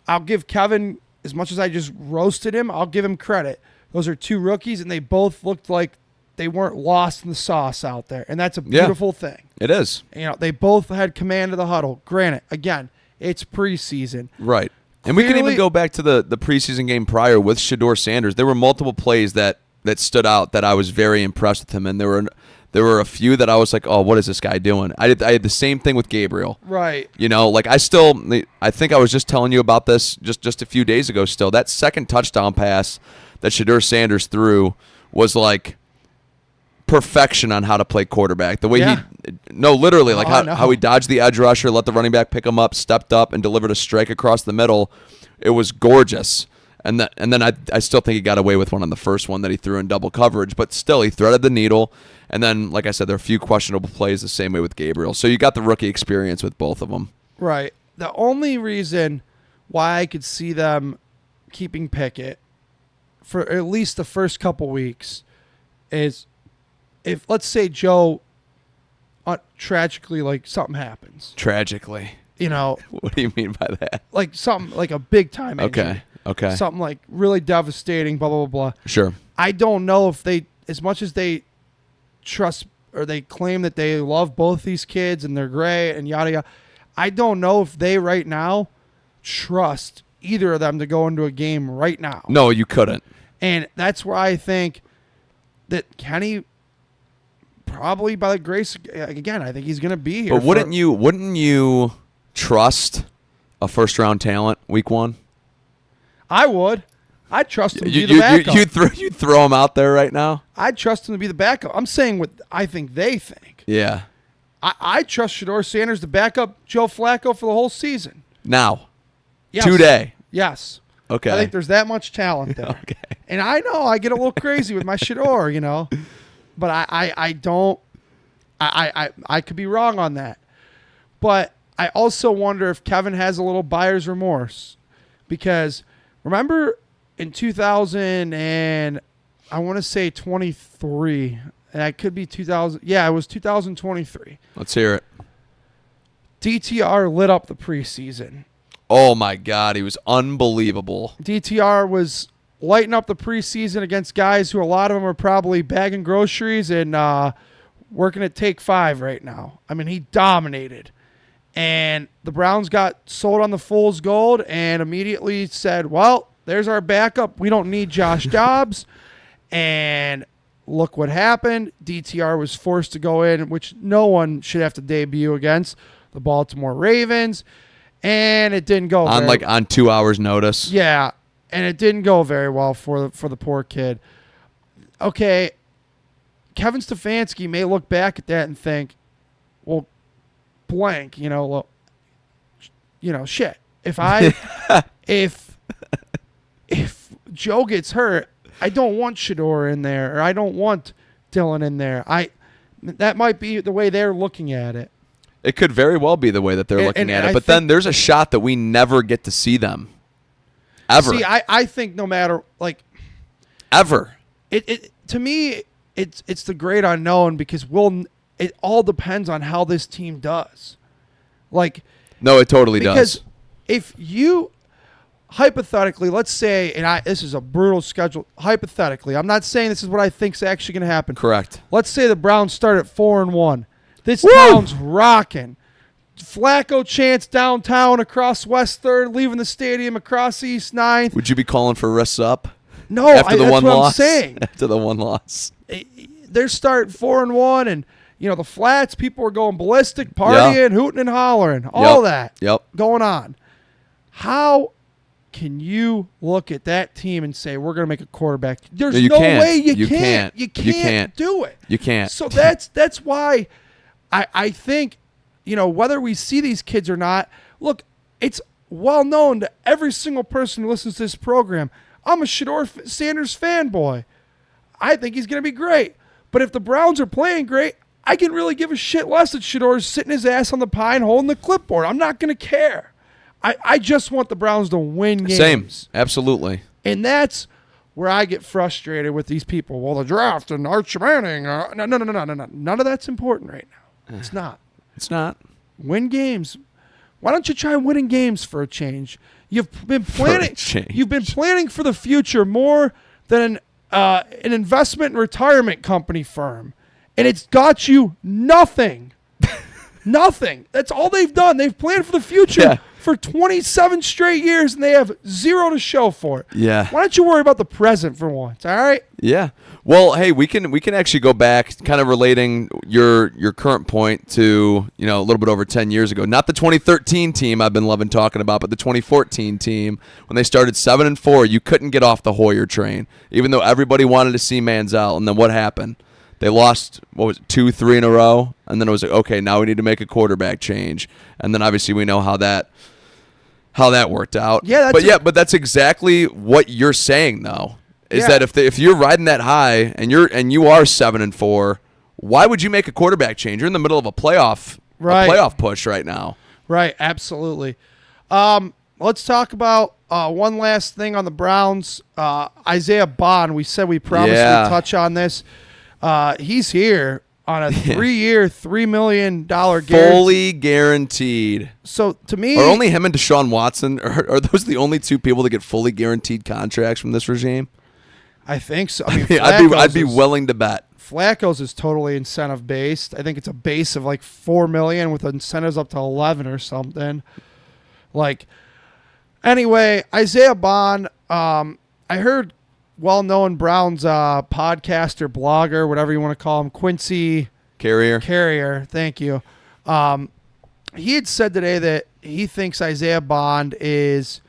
I'll give Kevin, as much as I just roasted him, I'll give him credit. Those are 2 rookies, and they both looked like they weren't lost in the sauce out there. And that's a beautiful thing. It is. They both had command of the huddle. Granted, again, it's preseason. Right. And we can even go back to the preseason game prior with Shador Sanders. There were multiple plays that stood out that I was very impressed with him, and there were a few that I was like, oh, what is this guy doing? I had the same thing with Gabriel. Right. I think I was just telling you about this just a few days ago still. That second touchdown pass that Shador Sanders threw was like perfection on how to play quarterback. The way literally, how he dodged the edge rusher, let the running back pick him up, stepped up, and delivered a strike across the middle. It was gorgeous. And then I still think he got away with one on the first one that he threw in double coverage, but still he threaded the needle. And then, like I said, there are a few questionable plays the same way with Gabriel. So you got the rookie experience with both of them. Right. The only reason why I could see them keeping Pickett for at least the first couple weeks is if, let's say, Joe, tragically, something happens. Tragically. What do you mean by that? like something like a big time injury. Okay. Something like really devastating, blah, blah, blah, blah. Sure. I don't know if they, as much as they trust or they claim that they love both these kids and they're great and yada, yada, I don't know if they right now trust either of them to go into a game right now. No, you couldn't. And that's where I think that Kenny, probably by the grace, again, I think he's going to be here. But wouldn't you trust a first-round talent week 1? I would. I'd trust him to be the backup. You'd throw him out there right now? I'd trust him to be the backup. I'm saying what I think they think. Yeah. I trust Shedeur Sanders to back up Joe Flacco for the whole season. Now. Yes. Today. Yes. Okay. I think there's that much talent there. Okay. And I know I get a little crazy with my Shedeur, But I don't. I could be wrong on that. But I also wonder if Kevin has a little buyer's remorse. Because remember in 2000 and I want to say 23, and I could be 2000. Yeah, it was 2023. Let's hear it. DTR lit up the preseason. Oh, my God. He was unbelievable. DTR was lighting up the preseason against guys who a lot of them are probably bagging groceries and working at Take 5 right now. I mean, he dominated. And the Browns got sold on the fool's gold and immediately said, well, there's our backup. We don't need Josh Dobbs. And look what happened. DTR was forced to go in, which no one should have to debut against, the Baltimore Ravens. And it didn't go on 2 hours notice. Yeah, and it didn't go very well for the poor kid. Okay, Kevin Stefanski may look back at that and think, well, blank, shit. If if Joe gets hurt, I don't want Shedeur in there, or I don't want Dylan in there. That might be the way they're looking at it. It could very well be the way that they're looking at it. But then there's a shot that we never get to see them. Ever. See, I think no matter, ever. It to me, it's the great unknown because it all depends on how this team does. No, it totally does. Because if you, hypothetically, let's say, and this is a brutal schedule, hypothetically, I'm not saying this is what I think is actually going to happen. Correct. Let's say the Browns start at 4-1. This Woo! town's rocking. Flacco chants downtown across West 3rd, leaving the stadium across East 9th. Would you be calling for wrists up? No, after the that's one what loss? I'm saying. After the one loss. They're starting 4-1, and the flats, people are going ballistic, partying, hooting and hollering, all that going on. How can you look at that team and say we're going to make a quarterback? There's no way you can't. You can't do it. You can't. So that's why I think, whether we see these kids or not, look, it's well known to every single person who listens to this program. I'm a Shedeur Sanders fanboy. I think he's going to be great. But if the Browns are playing great, I can really give a shit less that Shedeur's sitting his ass on the pine holding the clipboard. I'm not going to care. I just want the Browns to win games. Same. Absolutely. And that's where I get frustrated with these people. Well, the draft and Arch Manning. No. None of that's important right now. It's not. It's not. Win games. Why don't you try winning games for a change? You've been planning. You've been planning for the future more than an investment and retirement company firm, and it's got you nothing. Nothing. That's all they've done. They've planned for the future for 27 straight years, and they have zero to show for it. Yeah. Why don't you worry about the present for once? All right. Yeah. Well, hey, we can actually go back, kind of relating your current point to a little bit over 10 years ago. Not the 2013 team I've been loving talking about, but the 2014 team when they started 7-4. You couldn't get off the Hoyer train, even though everybody wanted to see Manziel. And then what happened? They lost, 2-3 in a row, and then it was like, okay, now we need to make a quarterback change. And then obviously we know how that worked out. Yeah, but that's exactly what you're saying though. Is that if you're riding that high and you are 7-4, why would you make a quarterback change? You're in the middle of a playoff push right now. Right, absolutely. Let's talk about one last thing on the Browns. Isaiah Bond. We said we promised we'd touch on this. He's here. on a 3-year, $3 million guarantee. Fully guaranteed. So to me, are only him and Deshaun Watson, are those the only two people that get fully guaranteed contracts from this regime? I think so. I mean, I'd be willing to bet. Flacco's is totally incentive based. I think it's a base of like $4 million with incentives up to 11 or something. Like, anyway, Isaiah Bond. I heard well-known Browns podcaster, blogger, whatever you want to call him, Quincy Carrier. Thank you. He had said today that he thinks Isaiah Bond is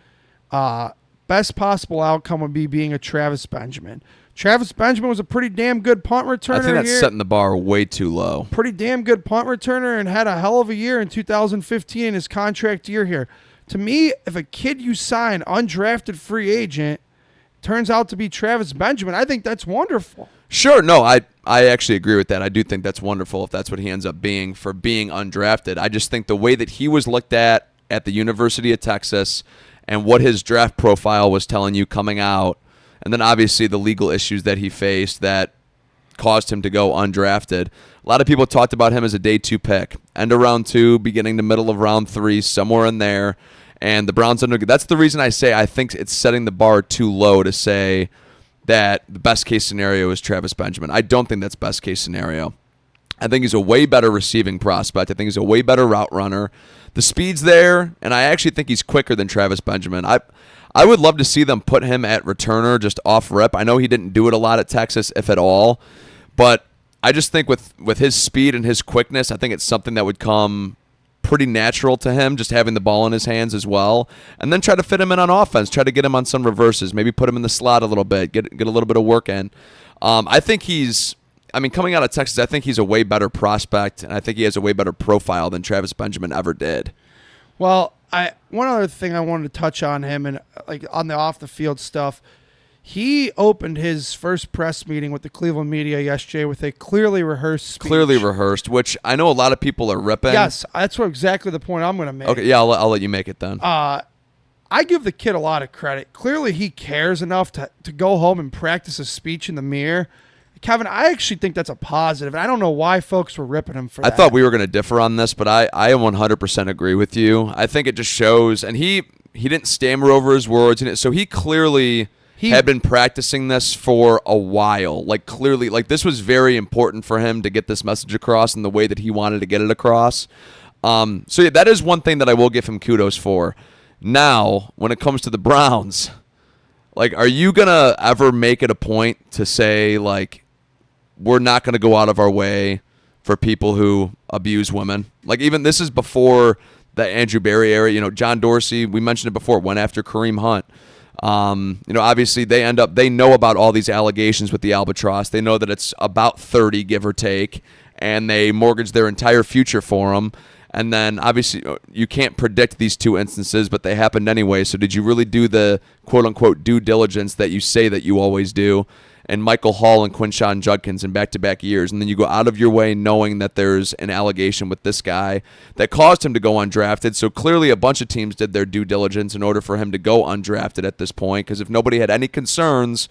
best possible outcome would be being a Travis Benjamin. Travis Benjamin was a pretty damn good punt returner. I think that's setting the bar way too low. Pretty damn good punt returner and had a hell of a year in 2015 in his contract year here. To me, if a kid you sign, undrafted free agent, turns out to be Travis Benjamin, I think that's wonderful. Sure. No, I actually agree with that. I do think that's wonderful if that's what he ends up being for being undrafted. I just think the way that he was looked at the University of Texas and what his draft profile was telling you coming out, and then obviously the legal issues that he faced that caused him to go undrafted. A lot of people talked about him as a day 2 pick, end of round 2, beginning to middle of round 3, somewhere in there. And the Browns, that's the reason I say I think it's setting the bar too low to say that the best case scenario is Travis Benjamin. I don't think that's best case scenario. I think he's a way better receiving prospect. I think he's a way better route runner. The speed's there, and I actually think he's quicker than Travis Benjamin. I would love to see them put him at returner just off rip. I know he didn't do it a lot at Texas, if at all, but I just think with his speed and his quickness, I think it's something that would come pretty natural to him, just having the ball in his hands as well, and then try to fit him in on offense, try to get him on some reverses, maybe put him in the slot a little bit, get a little bit of work in. I think coming out of Texas, I think he's a way better prospect, and I think he has a way better profile than Travis Benjamin ever did. Well, one other thing I wanted to touch on him and like on the off the field stuff. He opened his first press meeting with the Cleveland media yesterday with a clearly rehearsed speech. Clearly rehearsed, which I know a lot of people are ripping. Yes, that's exactly the point I'm going to make. Okay, yeah, I'll let you make it then. I give the kid a lot of credit. Clearly he cares enough to go home and practice a speech in the mirror. Kevin, I actually think that's a positive, and I don't know why folks were ripping him for that. I thought we were going to differ on this, but I 100% agree with you. I think it just shows, and he didn't stammer over his words, so he clearly had been practicing this for a while. Like, clearly, like, this was very important for him to get this message across in the way that he wanted to get it across. So, yeah, that is one thing that I will give him kudos for. Now, when it comes to the Browns, like, are you going to ever make it a point to say, like, we're not going to go out of our way for people who abuse women? Like, even this is before the Andrew Berry era. John Dorsey, we mentioned it before, went after Kareem Hunt. Obviously they know about all these allegations with the Albatross. They know that it's about 30, give or take, and they mortgage their entire future for them. And then obviously you can't predict these 2 instances, but they happened anyway. So did you really do the quote unquote due diligence that you say that you always do? And Michael Hall and Quinshon Judkins in back-to-back years, and then you go out of your way knowing that there's an allegation with this guy that caused him to go undrafted. So clearly a bunch of teams did their due diligence in order for him to go undrafted at this point, because if nobody had any concerns,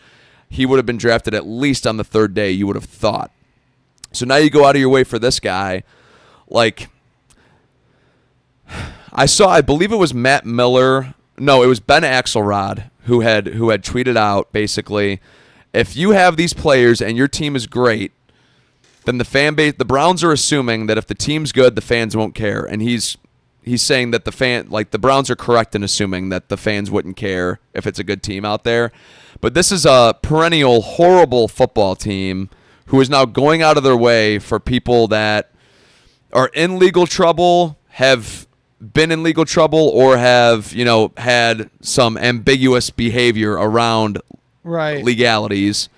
he would have been drafted at least on the 3rd day, you would have thought. So now you go out of your way for this guy. Like, I believe it was Matt Miller. No, it was Ben Axelrod who had tweeted out basically, if you have these players and your team is great, then the fan base, the Browns are assuming that if the team's good, the fans won't care. And he's saying that the Browns are correct in assuming that the fans wouldn't care if it's a good team out there. But this is a perennial horrible football team who is now going out of their way for people that are in legal trouble, have been in legal trouble, or have, had some ambiguous behavior around legalities,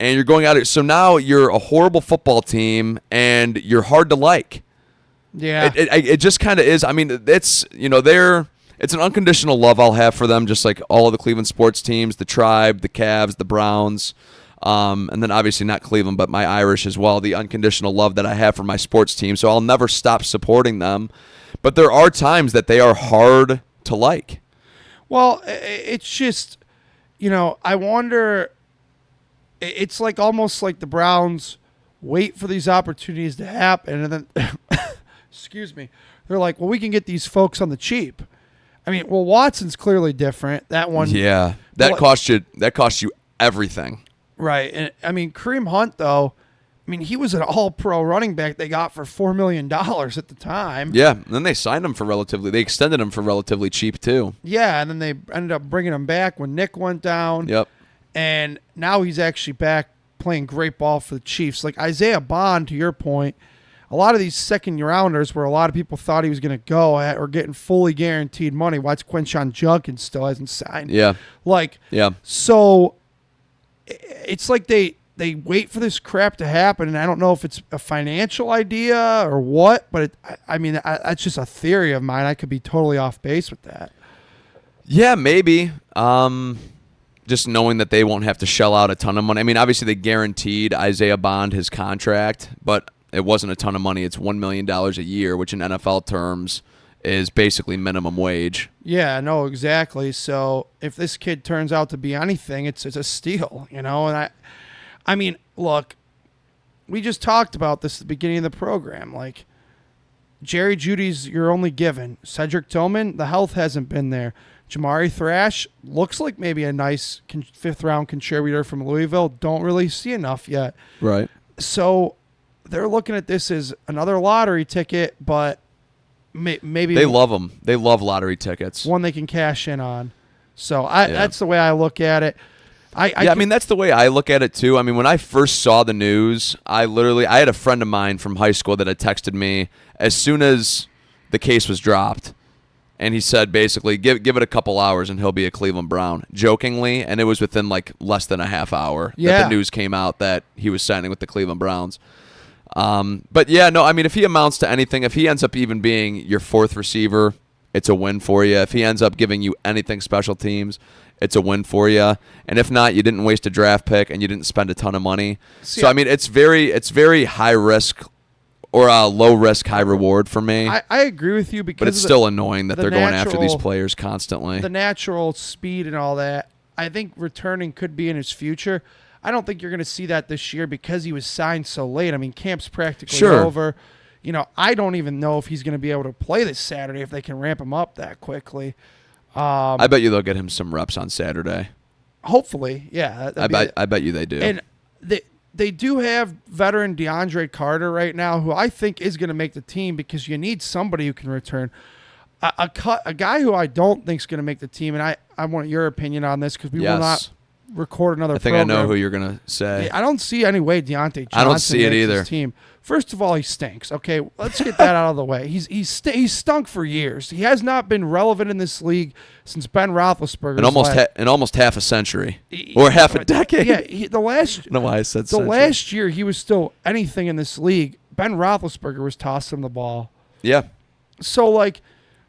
and you're going out. So now you're a horrible football team, and you're hard to like. Yeah, it just kind of is. I mean, it's it's an unconditional love I'll have for them, just like all of the Cleveland sports teams, the Tribe, the Cavs, the Browns, and then obviously not Cleveland, but my Irish as well. The unconditional love that I have for my sports team, so I'll never stop supporting them. But there are times that they are hard to like. Well, it's just. I wonder, it's like almost like the Browns wait for these opportunities to happen, and then, excuse me, they're like, well, we can get these folks on the cheap. I mean, well, Watson's clearly different. That one, yeah, that cost you everything, right? And I mean, Kareem Hunt, though, I mean, he was an all-pro running back they got for $4 million at the time. Yeah, and then they signed him they extended him for relatively cheap too. Yeah, and then they ended up bringing him back when Nick went down. Yep. And now he's actually back playing great ball for the Chiefs. Like Isaiah Bond, to your point, a lot of these second-rounders where a lot of people thought he was going to go at or getting fully guaranteed money. Why Quinshon Judkins still hasn't signed? Yeah. Yeah. So it's like they wait for this crap to happen, and I don't know if it's a financial idea or what, but that's just a theory of mine. I could be totally off base with that. Yeah, maybe. Just knowing that they won't have to shell out a ton of money. I mean, obviously they guaranteed Isaiah Bond his contract, but it wasn't a ton of money. It's $1 million a year, which in NFL terms is basically minimum wage. Yeah, no, exactly. So if this kid turns out to be anything, it's a steal, And I mean, look, we just talked about this at the beginning of the program. Like, Jerry Jeudy's your only given. Cedric Tillman, the health hasn't been there. Jamari Thrash looks like maybe a nice fifth-round contributor from Louisville. Don't really see enough yet. Right. So they're looking at this as another lottery ticket, but maybe they love them. They love lottery tickets. One they can cash in on. So that's the way I look at it. I mean, that's the way I look at it, too. I mean, when I first saw the news, I had a friend of mine from high school that had texted me as soon as the case was dropped. And he said, basically, give it a couple hours and he'll be a Cleveland Brown, jokingly. And it was within, like, less than a half hour that the news came out that he was signing with the Cleveland Browns. But, yeah, no, I mean, if he amounts to anything, if he ends up even being your fourth receiver, it's a win for you. If he ends up giving you anything special teams, it's a win for you. And if not, you didn't waste a draft pick and you didn't spend a ton of money. So, I mean, it's very high risk or a low risk, high reward for me. I agree with you because but it's still annoying that they're going after these players constantly. The natural speed and all that, I think returning could be in his future. I don't think you're going to see that this year because he was signed so late. I mean, camp's practically over. I don't even know if he's going to be able to play this Saturday if they can ramp him up that quickly. I bet you they'll get him some reps on Saturday. Hopefully, yeah. I bet you they do. And they do have veteran DeAndre Carter right now, who I think is going to make the team because you need somebody who can return. A guy who I don't think is going to make the team, and I want your opinion on this because we will not record another I think program. I know who you're going to say. Yeah, I don't see any way Deontay Johnson I don't see it makes either. his team. First of all, he stinks. Okay, let's get that out of the way. He's stunk for years. He has not been relevant in this league since Ben Roethlisberger. In almost half a century or half a decade. Yeah, I don't know why I said century. The last year he was still anything in this league. Ben Roethlisberger was tossing him the ball. Yeah. So like,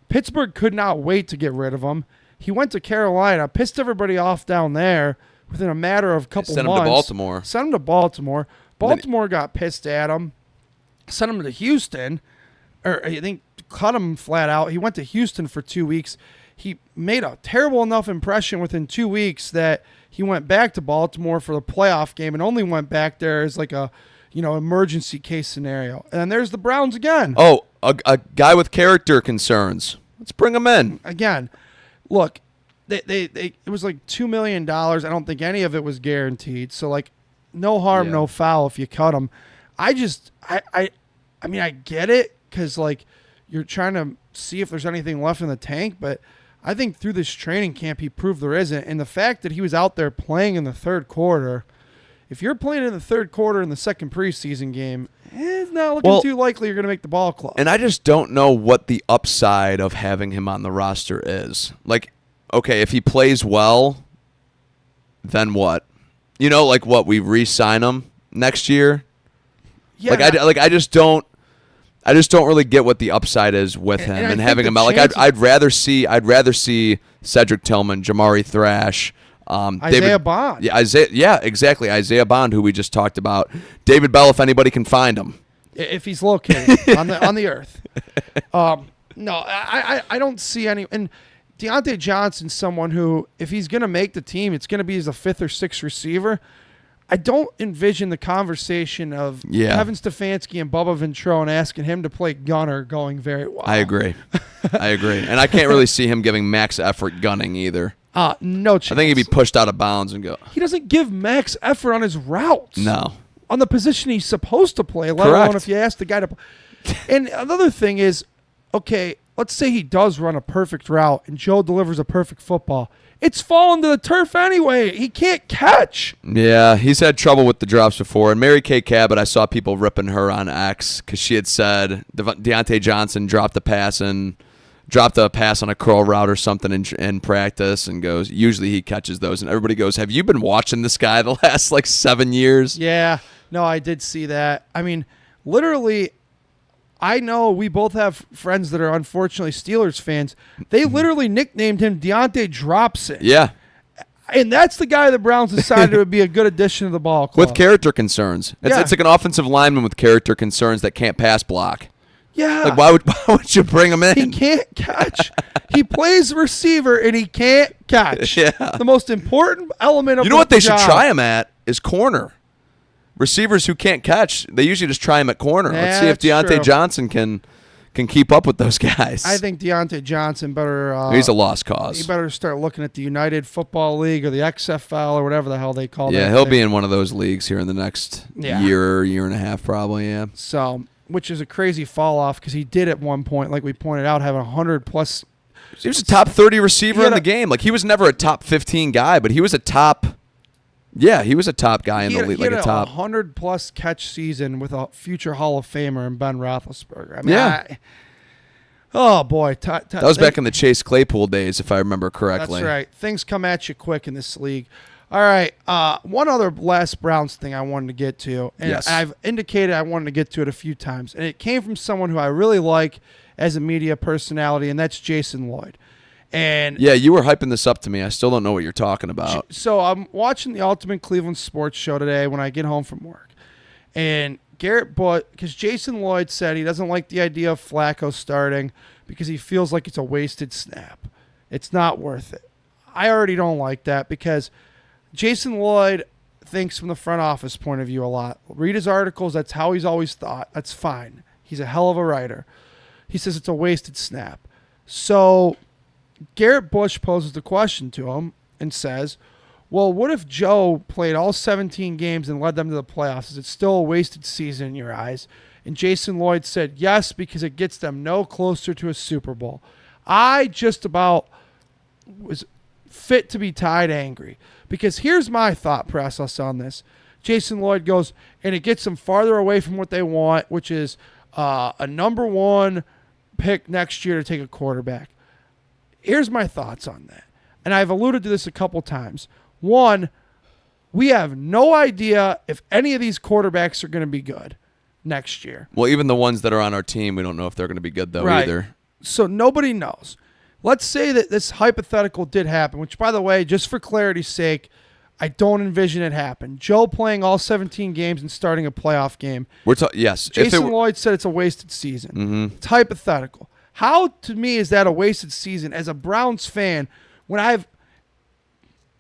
Pittsburgh could not wait to get rid of him. He went to Carolina, pissed everybody off down there within a matter of a couple months. Sent him to Baltimore. Baltimore got pissed at him. Sent him to Houston, or I think cut him flat out. He went to Houston for 2 weeks. He made a terrible enough impression within 2 weeks that he went back to Baltimore for the playoff game and only went back there as like a, emergency case scenario. And then there's the Browns again. Oh, a guy with character concerns. Let's bring him in. Again, look, it was like $2 million. I don't think any of it was guaranteed. So like, no harm, no foul if you cut him. I mean, I get it because, like, you're trying to see if there's anything left in the tank, but I think through this training camp he proved there isn't. And the fact that he was out there playing in the third quarter, if you're playing in the third quarter in the second preseason game, it's not looking too likely you're going to make the ball club. And I just don't know what the upside of having him on the roster is. Like, okay, if he plays well, then what? Like what, we re-sign him next year? Yeah, I just don't really get what the upside is with him and having him out. Like I'd rather see Cedric Tillman, Jamari Thrash, Isaiah Bond. Yeah, exactly. Isaiah Bond, who we just talked about. David Bell, if anybody can find him, if he's located on the earth. No, I don't see any. And Deontay Johnson's someone who, if he's going to make the team, it's going to be as a fifth or sixth receiver. I don't envision the conversation of Kevin Stefanski and Bubba Ventrone asking him to play gunner going very well. I agree. And I can't really see him giving max effort gunning either. No chance. I think he'd be pushed out of bounds and go. He doesn't give max effort on his routes. No. On the position he's supposed to play, let alone if you ask the guy to play. And another thing is, okay, let's say he does run a perfect route and Joe delivers a perfect football. It's falling to the turf anyway. He can't catch. Yeah, he's had trouble with the drops before. And Mary Kay Cabot, I saw people ripping her on X because she had said Deontay Johnson dropped a pass on a curl route or something in practice and goes, usually he catches those. And everybody goes, have you been watching this guy the last 7 years? Yeah. No, I did see that. I mean, literally, I know we both have friends that are unfortunately Steelers fans. They literally nicknamed him Deontay Dropson. Yeah. And that's the guy the Browns decided would be a good addition to the ball club. With character concerns. It's like an offensive lineman with character concerns that can't pass block. Yeah. Like, why would you bring him in? He can't catch. He plays receiver, and he can't catch. Yeah. The most important element of You know what they should job. try him at is corner. Receivers who can't catch, they usually just try him at corner. Yeah, Let's see if Deontay Johnson can keep up with those guys. I think Deontay Johnson better... he's a lost cause. He better start looking at the United Football League or the XFL or whatever the hell they call it. Yeah, he'll be in one of those leagues here in the next year and a half probably, yeah. So, which is a crazy fall off because he did at one point, like we pointed out, have 100-plus... He was a top 30 receiver in the game. Like, he was never a top 15 guy, but he was a top... Yeah, he was a top guy in the league, like a top 100-plus catch season with a future Hall of Famer in Ben Roethlisberger. I mean, oh boy, that was back in the Chase Claypool days, if I remember correctly. That's right. Things come at you quick in this league. All right, one other last Browns thing I wanted to get to, and I've indicated I wanted to get to it a few times, and it came from someone who I really like as a media personality, and that's Jason Lloyd. And yeah, you were hyping this up to me. I still don't know what you're talking about. So I'm watching the Ultimate Cleveland Sports Show today when I get home from work. And because Jason Lloyd said he doesn't like the idea of Flacco starting because he feels like it's a wasted snap. It's not worth it. I already don't like that because Jason Lloyd thinks from the front office point of view a lot. Read his articles. That's how he's always thought. That's fine. He's a hell of a writer. He says it's a wasted snap. So Garrett Bush poses the question to him and says, well, what if Joe played all 17 games and led them to the playoffs? Is it still a wasted season in your eyes? And Jason Lloyd said, yes, because it gets them no closer to a Super Bowl. I just about was fit to be tied angry because here's my thought process on this. Jason Lloyd goes, and it gets them farther away from what they want, which is a number one pick next year to take a quarterback. Here's my thoughts on that. And I've alluded to this a couple times. One, we have no idea if any of these quarterbacks are going to be good next year. Well, even the ones that are on our team, we don't know if they're going to be good, though, either. So nobody knows. Let's say that this hypothetical did happen, which, by the way, just for clarity's sake, I don't envision it happen. Joe playing all 17 games and starting a playoff game. Yes. Jason Lloyd said it's a wasted season. Mm-hmm. It's hypothetical. How, to me, is that a wasted season? As a Browns fan, when I've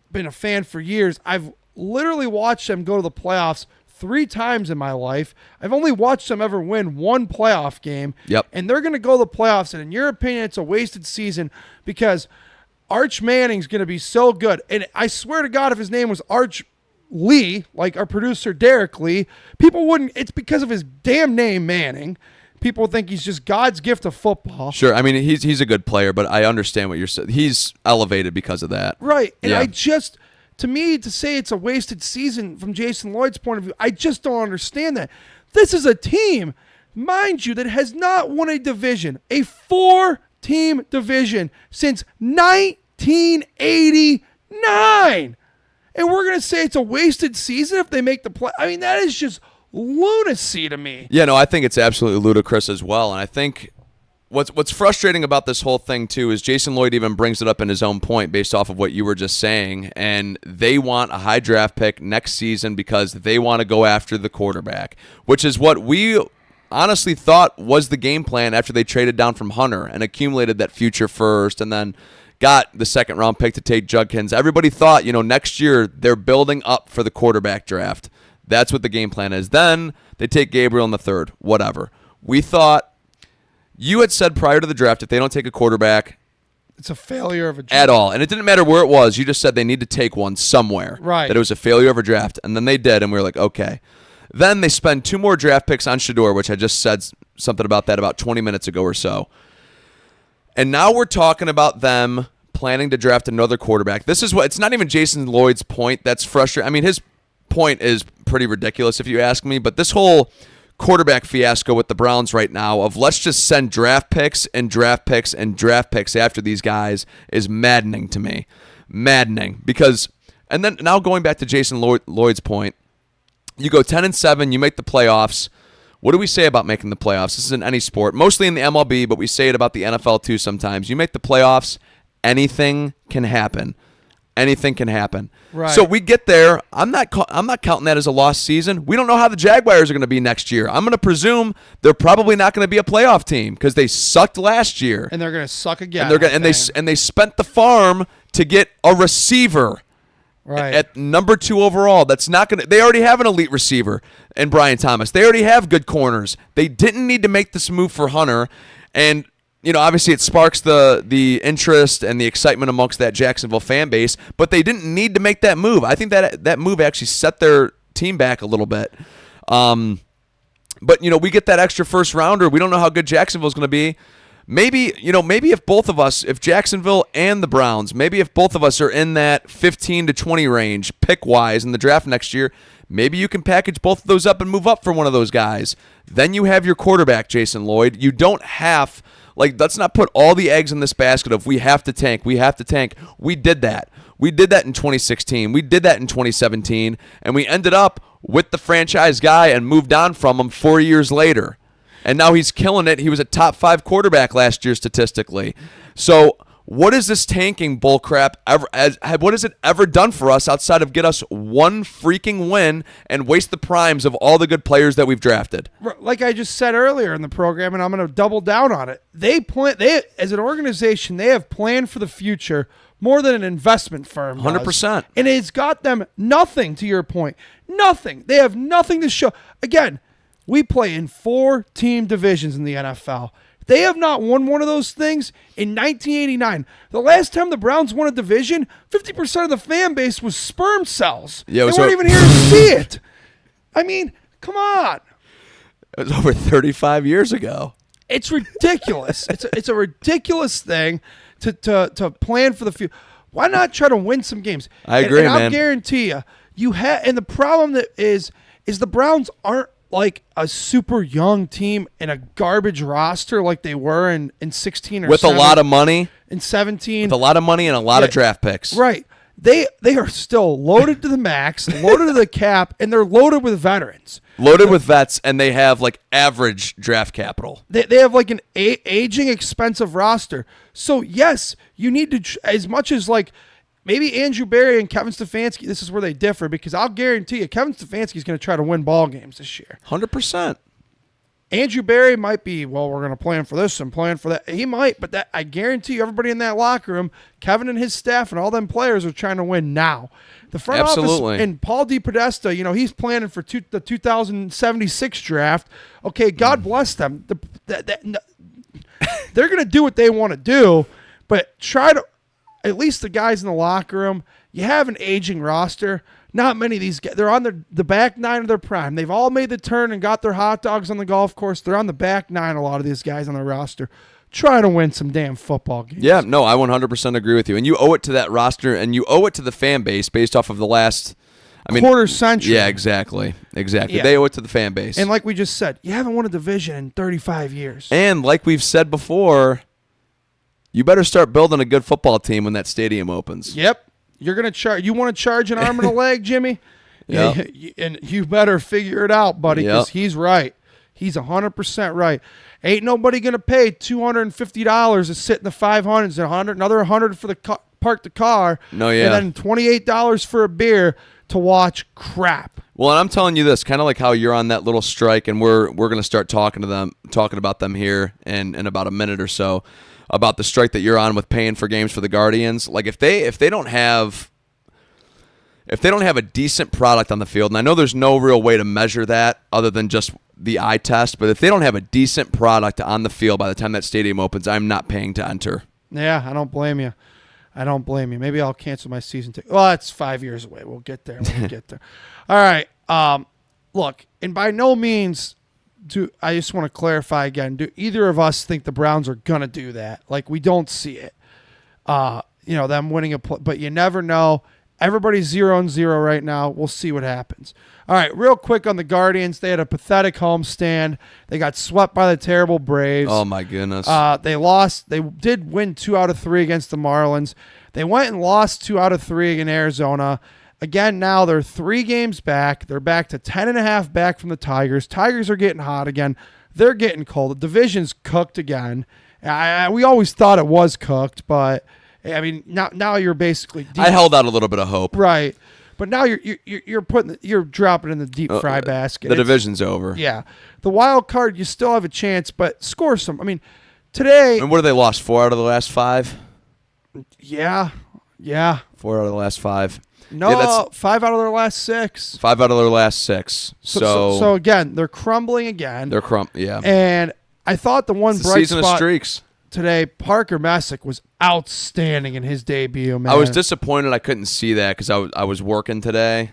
been a fan for years, I've literally watched them go to the playoffs 3 times in my life. I've only watched them ever win 1 playoff game. Yep. And they're going to go to the playoffs, and in your opinion, it's a wasted season because Arch Manning's going to be so good. And I swear to God, if his name was Arch Lee, like our producer Derek Lee, people wouldn't. It's because of his damn name, Manning. People think he's just God's gift of football. Sure. I mean, he's a good player, but I understand what you're saying. He's elevated because of that. Right. And to me, to say it's a wasted season from Jason Lloyd's point of view, I just don't understand that. This is a team, mind you, that has not won a division, a 4-team division since 1989. And we're going to say it's a wasted season if they make the play. I mean, that is just lunacy to me. Yeah, no, I think it's absolutely ludicrous as well. And I think what's frustrating about this whole thing, too, is Jason Lloyd even brings it up in his own point based off of what you were just saying. And they want a high draft pick next season because they want to go after the quarterback, which is what we honestly thought was the game plan after they traded down from Hunter and accumulated that future first and then got the second-round pick to take Judkins. Everybody thought, next year they're building up for the quarterback draft. That's what the game plan is. Then they take Gabriel in the third, whatever. We thought, you had said prior to the draft, if they don't take a quarterback, it's a failure of a draft. At all. And it didn't matter where it was. You just said they need to take one somewhere. Right. That it was a failure of a draft. And then they did, and we were like, okay. Then they spend 2 more draft picks on Shedeur, which I just said something about that about 20 minutes ago or so. And now we're talking about them planning to draft another quarterback. This is what, it's not even Jason Lloyd's point that's frustrating. I mean, his point is pretty ridiculous if you ask me, but this whole quarterback fiasco with the Browns right now of let's just send draft picks and draft picks and draft picks after these guys is maddening to me. Maddening. Because, and then now going back to Jason Lloyd's point, you go 10-7, you make the playoffs. What do we say about making the playoffs? This is in any sport, mostly in the MLB, but we say it about the NFL too sometimes. You make the playoffs, anything can happen. Anything can happen. Right. So we get there. I'm not counting that as a lost season. We don't know how the Jaguars are going to be next year. I'm going to presume they're probably not going to be a playoff team because they sucked last year. And they're going to suck again. And they spent the farm to get a receiver. Right. At number 2 overall. That's not going to. They already have an elite receiver in Brian Thomas. They already have good corners. They didn't need to make this move for Hunter. And obviously it sparks the interest and the excitement amongst that Jacksonville fan base, but they didn't need to make that move. I think that move actually set their team back a little bit. But we get that extra first rounder. We don't know how good Jacksonville's going to be. Maybe if both of us, if Jacksonville and the Browns, maybe if both of us are in that 15 to 20 range pick-wise in the draft next year, maybe you can package both of those up and move up for one of those guys. Then you have your quarterback, Jason Lloyd. You don't have, let's not put all the eggs in this basket of we have to tank. We did that. We did that in 2016. We did that in 2017. And we ended up with the franchise guy and moved on from him 4 years later. And now he's killing it. He was a top 5 quarterback last year statistically. So what is this tanking bullcrap what has it ever done for us outside of get us one freaking win and waste the primes of all the good players that we've drafted? Like I just said earlier in the program, and I'm going to double down on it. They as an organization, they have planned for the future more than an investment firm does. 100%. And it's got them nothing, to your point. Nothing. They have nothing to show. Again, we play in 4-team divisions in the NFL. They have not won one of those things in 1989. The last time the Browns won a division, 50% of the fan base was sperm cells. They weren't even here to see it. I mean, come on. It was over 35 years ago. It's ridiculous. It's a ridiculous thing to plan for the future. Why not try to win some games? I agree, man. I'll guarantee you have. And the problem that is the Browns aren't like a super young team and a garbage roster like they were in 16 or with 17, a lot of money. In 17. With a lot of money and a lot of draft picks. Right. They are still loaded to the max, loaded to the cap, and they're loaded with veterans. Loaded with vets, and they have average draft capital. They have an aging, expensive roster. So, yes, you need to, as much as maybe Andrew Berry and Kevin Stefanski, this is where they differ, because I'll guarantee you Kevin Stefanski is going to try to win ball games this year. 100%. Andrew Berry might be, well, we're going to plan for this and plan for that. He might, but I guarantee you everybody in that locker room, Kevin and his staff and all them players are trying to win now. The front office and Paul DePodesta, he's planning for the 2076 draft. Okay, God bless them. They're going to do what they want to do, but try to, at least the guys in the locker room, you have an aging roster. Not many of these guys. They're on the back 9 of their prime. They've all made the turn and got their hot dogs on the golf course. They're on the back 9, a lot of these guys on the roster. Try to win some damn football games. Yeah, no, I 100% agree with you. And you owe it to that roster, and you owe it to the fan base based off of the last quarter century. Yeah, exactly. Yeah. They owe it to the fan base. And like we just said, you haven't won a division in 35 years. And like we've said before, you better start building a good football team when that stadium opens. Yep. You're going to charge. You want to charge an arm and a leg, Jimmy? Yeah. And you better figure it out, buddy, because he's right. He's 100% right. Ain't nobody going to pay $250 to sit in the 500s and another 100 for the park the car. No, yeah. And then $28 for a beer to watch crap. Well, and I'm telling you this, kind of like how you're on that little strike, and we're going to start talking about them here in about a minute or so. about the strike that you're on with paying for games for the Guardians. Like if they don't have a decent product on the field, and I know there's no real way to measure that other than just the eye test, but if they don't have a decent product on the field by the time that stadium opens, I'm not paying to enter. Yeah, I don't blame you. Maybe I'll cancel my season ticket. Well, it's 5 years away. We'll get there. All right. Look, and by no means I just want to clarify again, do either of us think the Browns are going to do that? Like, we don't see it. Them winning but you never know. Everybody's 0-0 right now. We'll see what happens. All right, real quick on the Guardians. They had a pathetic homestand. They got swept by the terrible Braves. Oh, my goodness. They lost. They did win 2 out of 3 against the Marlins. They went and lost 2 out of 3 in Arizona. Again, now they're 3 games back. They're back to 10.5 back from the Tigers. Tigers are getting hot again. They're getting cold. The division's cooked again. We always thought it was cooked, but I mean, now you're basically deep. I held out a little bit of hope. Right. But now you're dropping in the deep fry basket. The division's over. Yeah. The wild card, you still have a chance, but score some. I mean, today. And what have they lost? 4 out of the last 5? Yeah. 4 out of the last 5. No, yeah, 5 out of their last 6. 5 out of their last 6. So again, they're crumbling again. Yeah. And I thought the one bright season spot of streaks today, Parker Messick was outstanding in his debut, man. I was disappointed I couldn't see that because I was working today,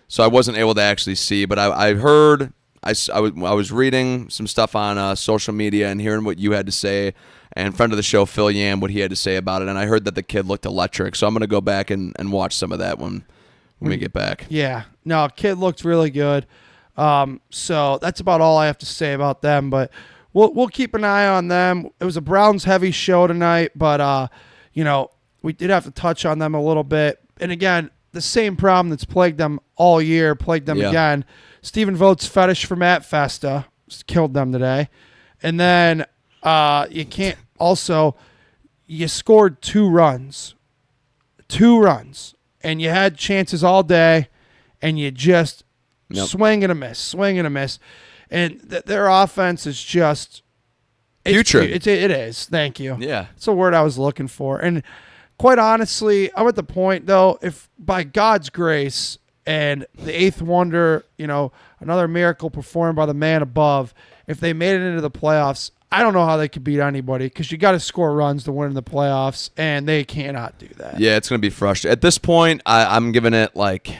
so I wasn't able to actually see. But I heard, I was reading some stuff on social media and hearing what you had to say, and friend of the show, Phil Yam, what he had to say about it. And I heard that the kid looked electric, so I'm going to go back and watch some of that when we get back. Yeah. No, kid looked really good. So that's about all I have to say about them, but we'll keep an eye on them. It was a Browns heavy show tonight, but we did have to touch on them a little bit. And again, the same problem that's plagued them all year plagued them again. Stephen Vogt's fetish for Matt Festa killed them today. And then you scored 2 runs. 2 runs. And you had chances all day, and you just swing and a miss. And their offense is just putrid. It is. Thank you. Yeah. It's the word I was looking for. And quite honestly, I'm at the point, though, if by God's grace and the 8th wonder, another miracle performed by the man above, if they made it into the playoffs, I don't know how they could beat anybody because you got to score runs to win in the playoffs, and they cannot do that. Yeah, it's going to be frustrating. At this point, I'm giving it like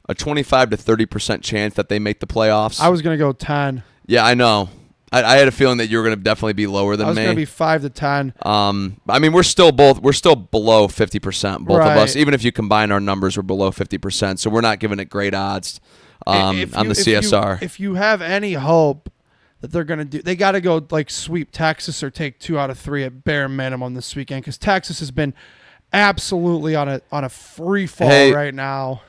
a 25 to 30% chance that they make the playoffs. I was going to go 10. Yeah, I know. I had a feeling that you were going to definitely be lower than me. I was going to be 5 to 10. I mean, we're still below 50%, both right. of us. Even if you combine our numbers, we're below 50%. So we're not giving it great odds on the CSR. If you have any hope that they're going to do, they got to go like sweep Texas or take 2 out of 3 at bare minimum this weekend because Texas has been absolutely on a free fall right now.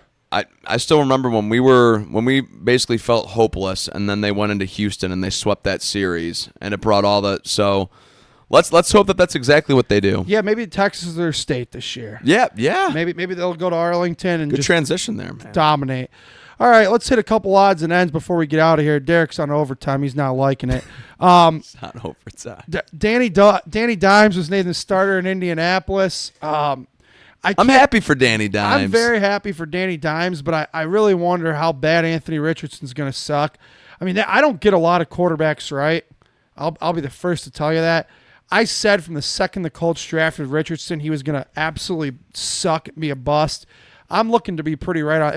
I still remember when we basically felt hopeless, and then they went into Houston and they swept that series, and it brought all the. So let's hope that that's exactly what they do. Yeah, maybe Texas is their state this year. Yeah. Maybe they'll go to Arlington and good just transition there, man. Dominate. All right, let's hit a couple odds and ends before we get out of here. Derek's on overtime; he's not liking it. It's not overtime. Danny Dimes was named the starter in Indianapolis. I'm happy for Danny Dimes. I'm very happy for Danny Dimes, but I really wonder how bad Anthony Richardson's going to suck. I mean, I don't get a lot of quarterbacks right. I'll be the first to tell you that. I said from the second the Colts drafted Richardson, he was going to absolutely suck, be a bust. I'm looking to be pretty right on.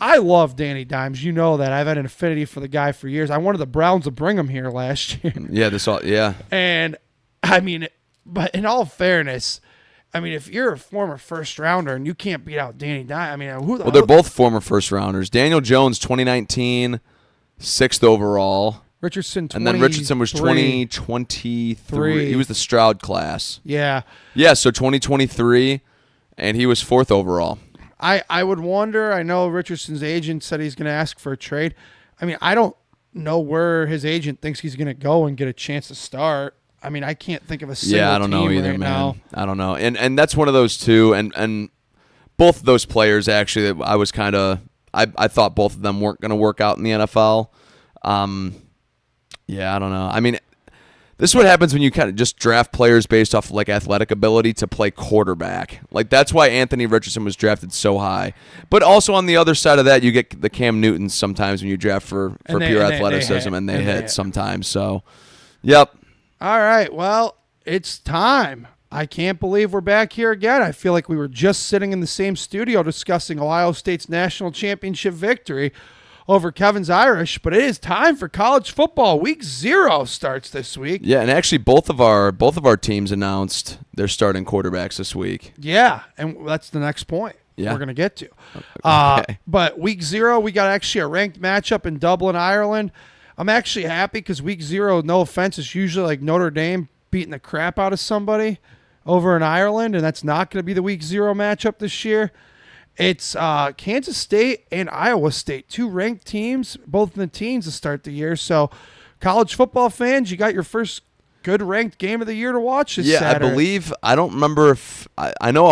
I love Danny Dimes. You know that. I've had an affinity for the guy for years. I wanted the Browns to bring him here last year. Yeah, And, I mean, but in all fairness, I mean, if you're a former first rounder and you can't beat out Danny Dimes, I mean, they're both former first rounders. Daniel Jones, 2019, 6th overall. Richardson, and then Richardson was 2023. He was the Stroud class. Yeah. Yeah, so 2023, and he was 4th overall. I would wonder. I know Richardson's agent said he's going to ask for a trade. I mean, I don't know where his agent thinks he's going to go and get a chance to start. I mean, I can't think of a single I don't know either, right man. Now. I don't know. And that's one of those two. And both of those players, actually, that I was kind of – I thought both of them weren't going to work out in the NFL. I don't know. I mean, This is what happens when you kind of just draft players based off of like athletic ability to play quarterback. Like that's why Anthony Richardson was drafted so high. But also on the other side of that, you get the Cam Newtons sometimes when you draft for pure athleticism, and they hit sometimes. So, yep. All right, well, it's time. I can't believe we're back here again. I feel like we were just sitting in the same studio discussing Ohio State's national championship victory over Kevin's Irish, but it is time for college football. Week 0 starts this week. Yeah, and actually both of our teams announced their starting quarterbacks this week. Yeah, and that's the next point we're going to get to. Okay. But week 0, we got actually a ranked matchup in Dublin, Ireland. I'm actually happy because week 0, no offense, is usually like Notre Dame beating the crap out of somebody over in Ireland, and that's not going to be the week 0 matchup this year. It's Kansas State and Iowa State, 2 ranked teams, both in the teens to start the year. So, college football fans, you got your first good ranked game of the year to watch this Saturday. I don't remember if I know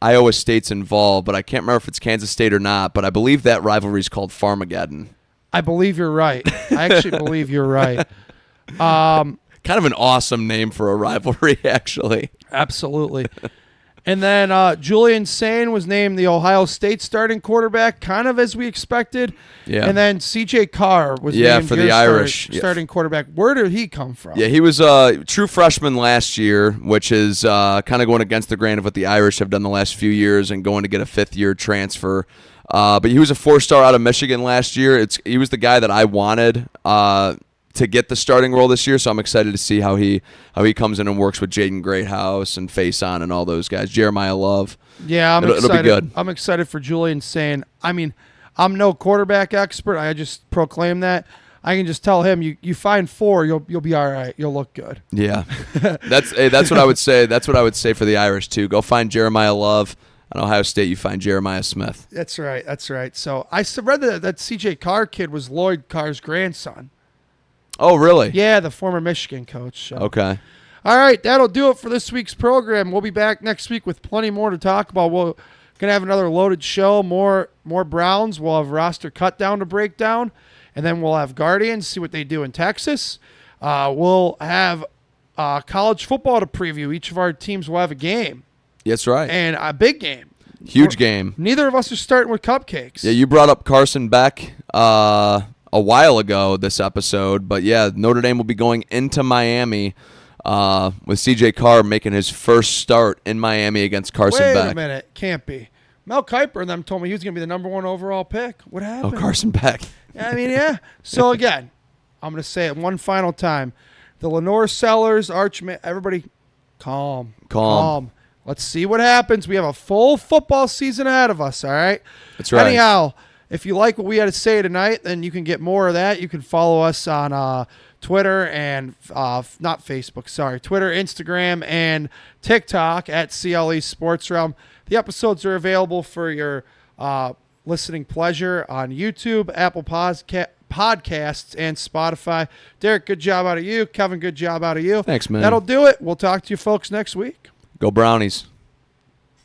Iowa State's involved, but I can't remember if it's Kansas State or not. But I believe that rivalry is called Farmageddon. I believe you're right. I actually believe you're right. Kind of an awesome name for a rivalry, actually. Absolutely. And then Julian Sain was named the Ohio State starting quarterback, kind of as we expected. Yeah. And then C.J. Carr was named for the Irish starting quarterback. Where did he come from? Yeah, he was a true freshman last year, which is kind of going against the grain of what the Irish have done the last few years and going to get a 5th-year transfer. But he was a 4-star out of Michigan last year. He was the guy that I wanted to get the starting role this year, so I'm excited to see how he comes in and works with Jaden Greathouse and Faison and all those guys. Jeremiah Love. Yeah, I'm excited. It'll be good. I'm excited for Julian Sain. I mean, I'm no quarterback expert. I just proclaim that. I can just tell him, you find 4, you'll be all right. You'll look good. Yeah, that's what I would say. That's what I would say for the Irish too. Go find Jeremiah Love. At Ohio State, you find Jeremiah Smith. That's right. That's right. So I read that C.J. Carr kid was Lloyd Carr's grandson. Oh, really? Yeah, the former Michigan coach. So. Okay. All right, that'll do it for this week's program. We'll be back next week with plenty more to talk about. We're going to have another loaded show, more Browns. We'll have roster cut down to break down, and then we'll have Guardians, see what they do in Texas. We'll have college football to preview. Each of our teams will have a game. That's right. And a big game. Huge game. Neither of us are starting with cupcakes. Yeah, you brought up Carson Beck a while ago this episode, but yeah, Notre Dame will be going into Miami with C.J. Carr making his first start in Miami against Carson Beck. Wait a minute. Can't be. Mel Kiper and them told me he was going to be the number 1 overall pick. What happened? Oh, Carson Beck. I mean, yeah. So, again, I'm going to say it one final time. The Lenore Sellers, everybody, calm. Let's see what happens. We have a full football season ahead of us, all right? That's right. Anyhow, if you like what we had to say tonight, then you can get more of that. You can follow us on Twitter and not Facebook, sorry, Twitter, Instagram, and TikTok at CLE Sports Realm. The episodes are available for your listening pleasure on YouTube, Apple Podcasts, and Spotify. Derek, good job out of you. Kevin, good job out of you. Thanks, man. That'll do it. We'll talk to you folks next week. Go Brownies.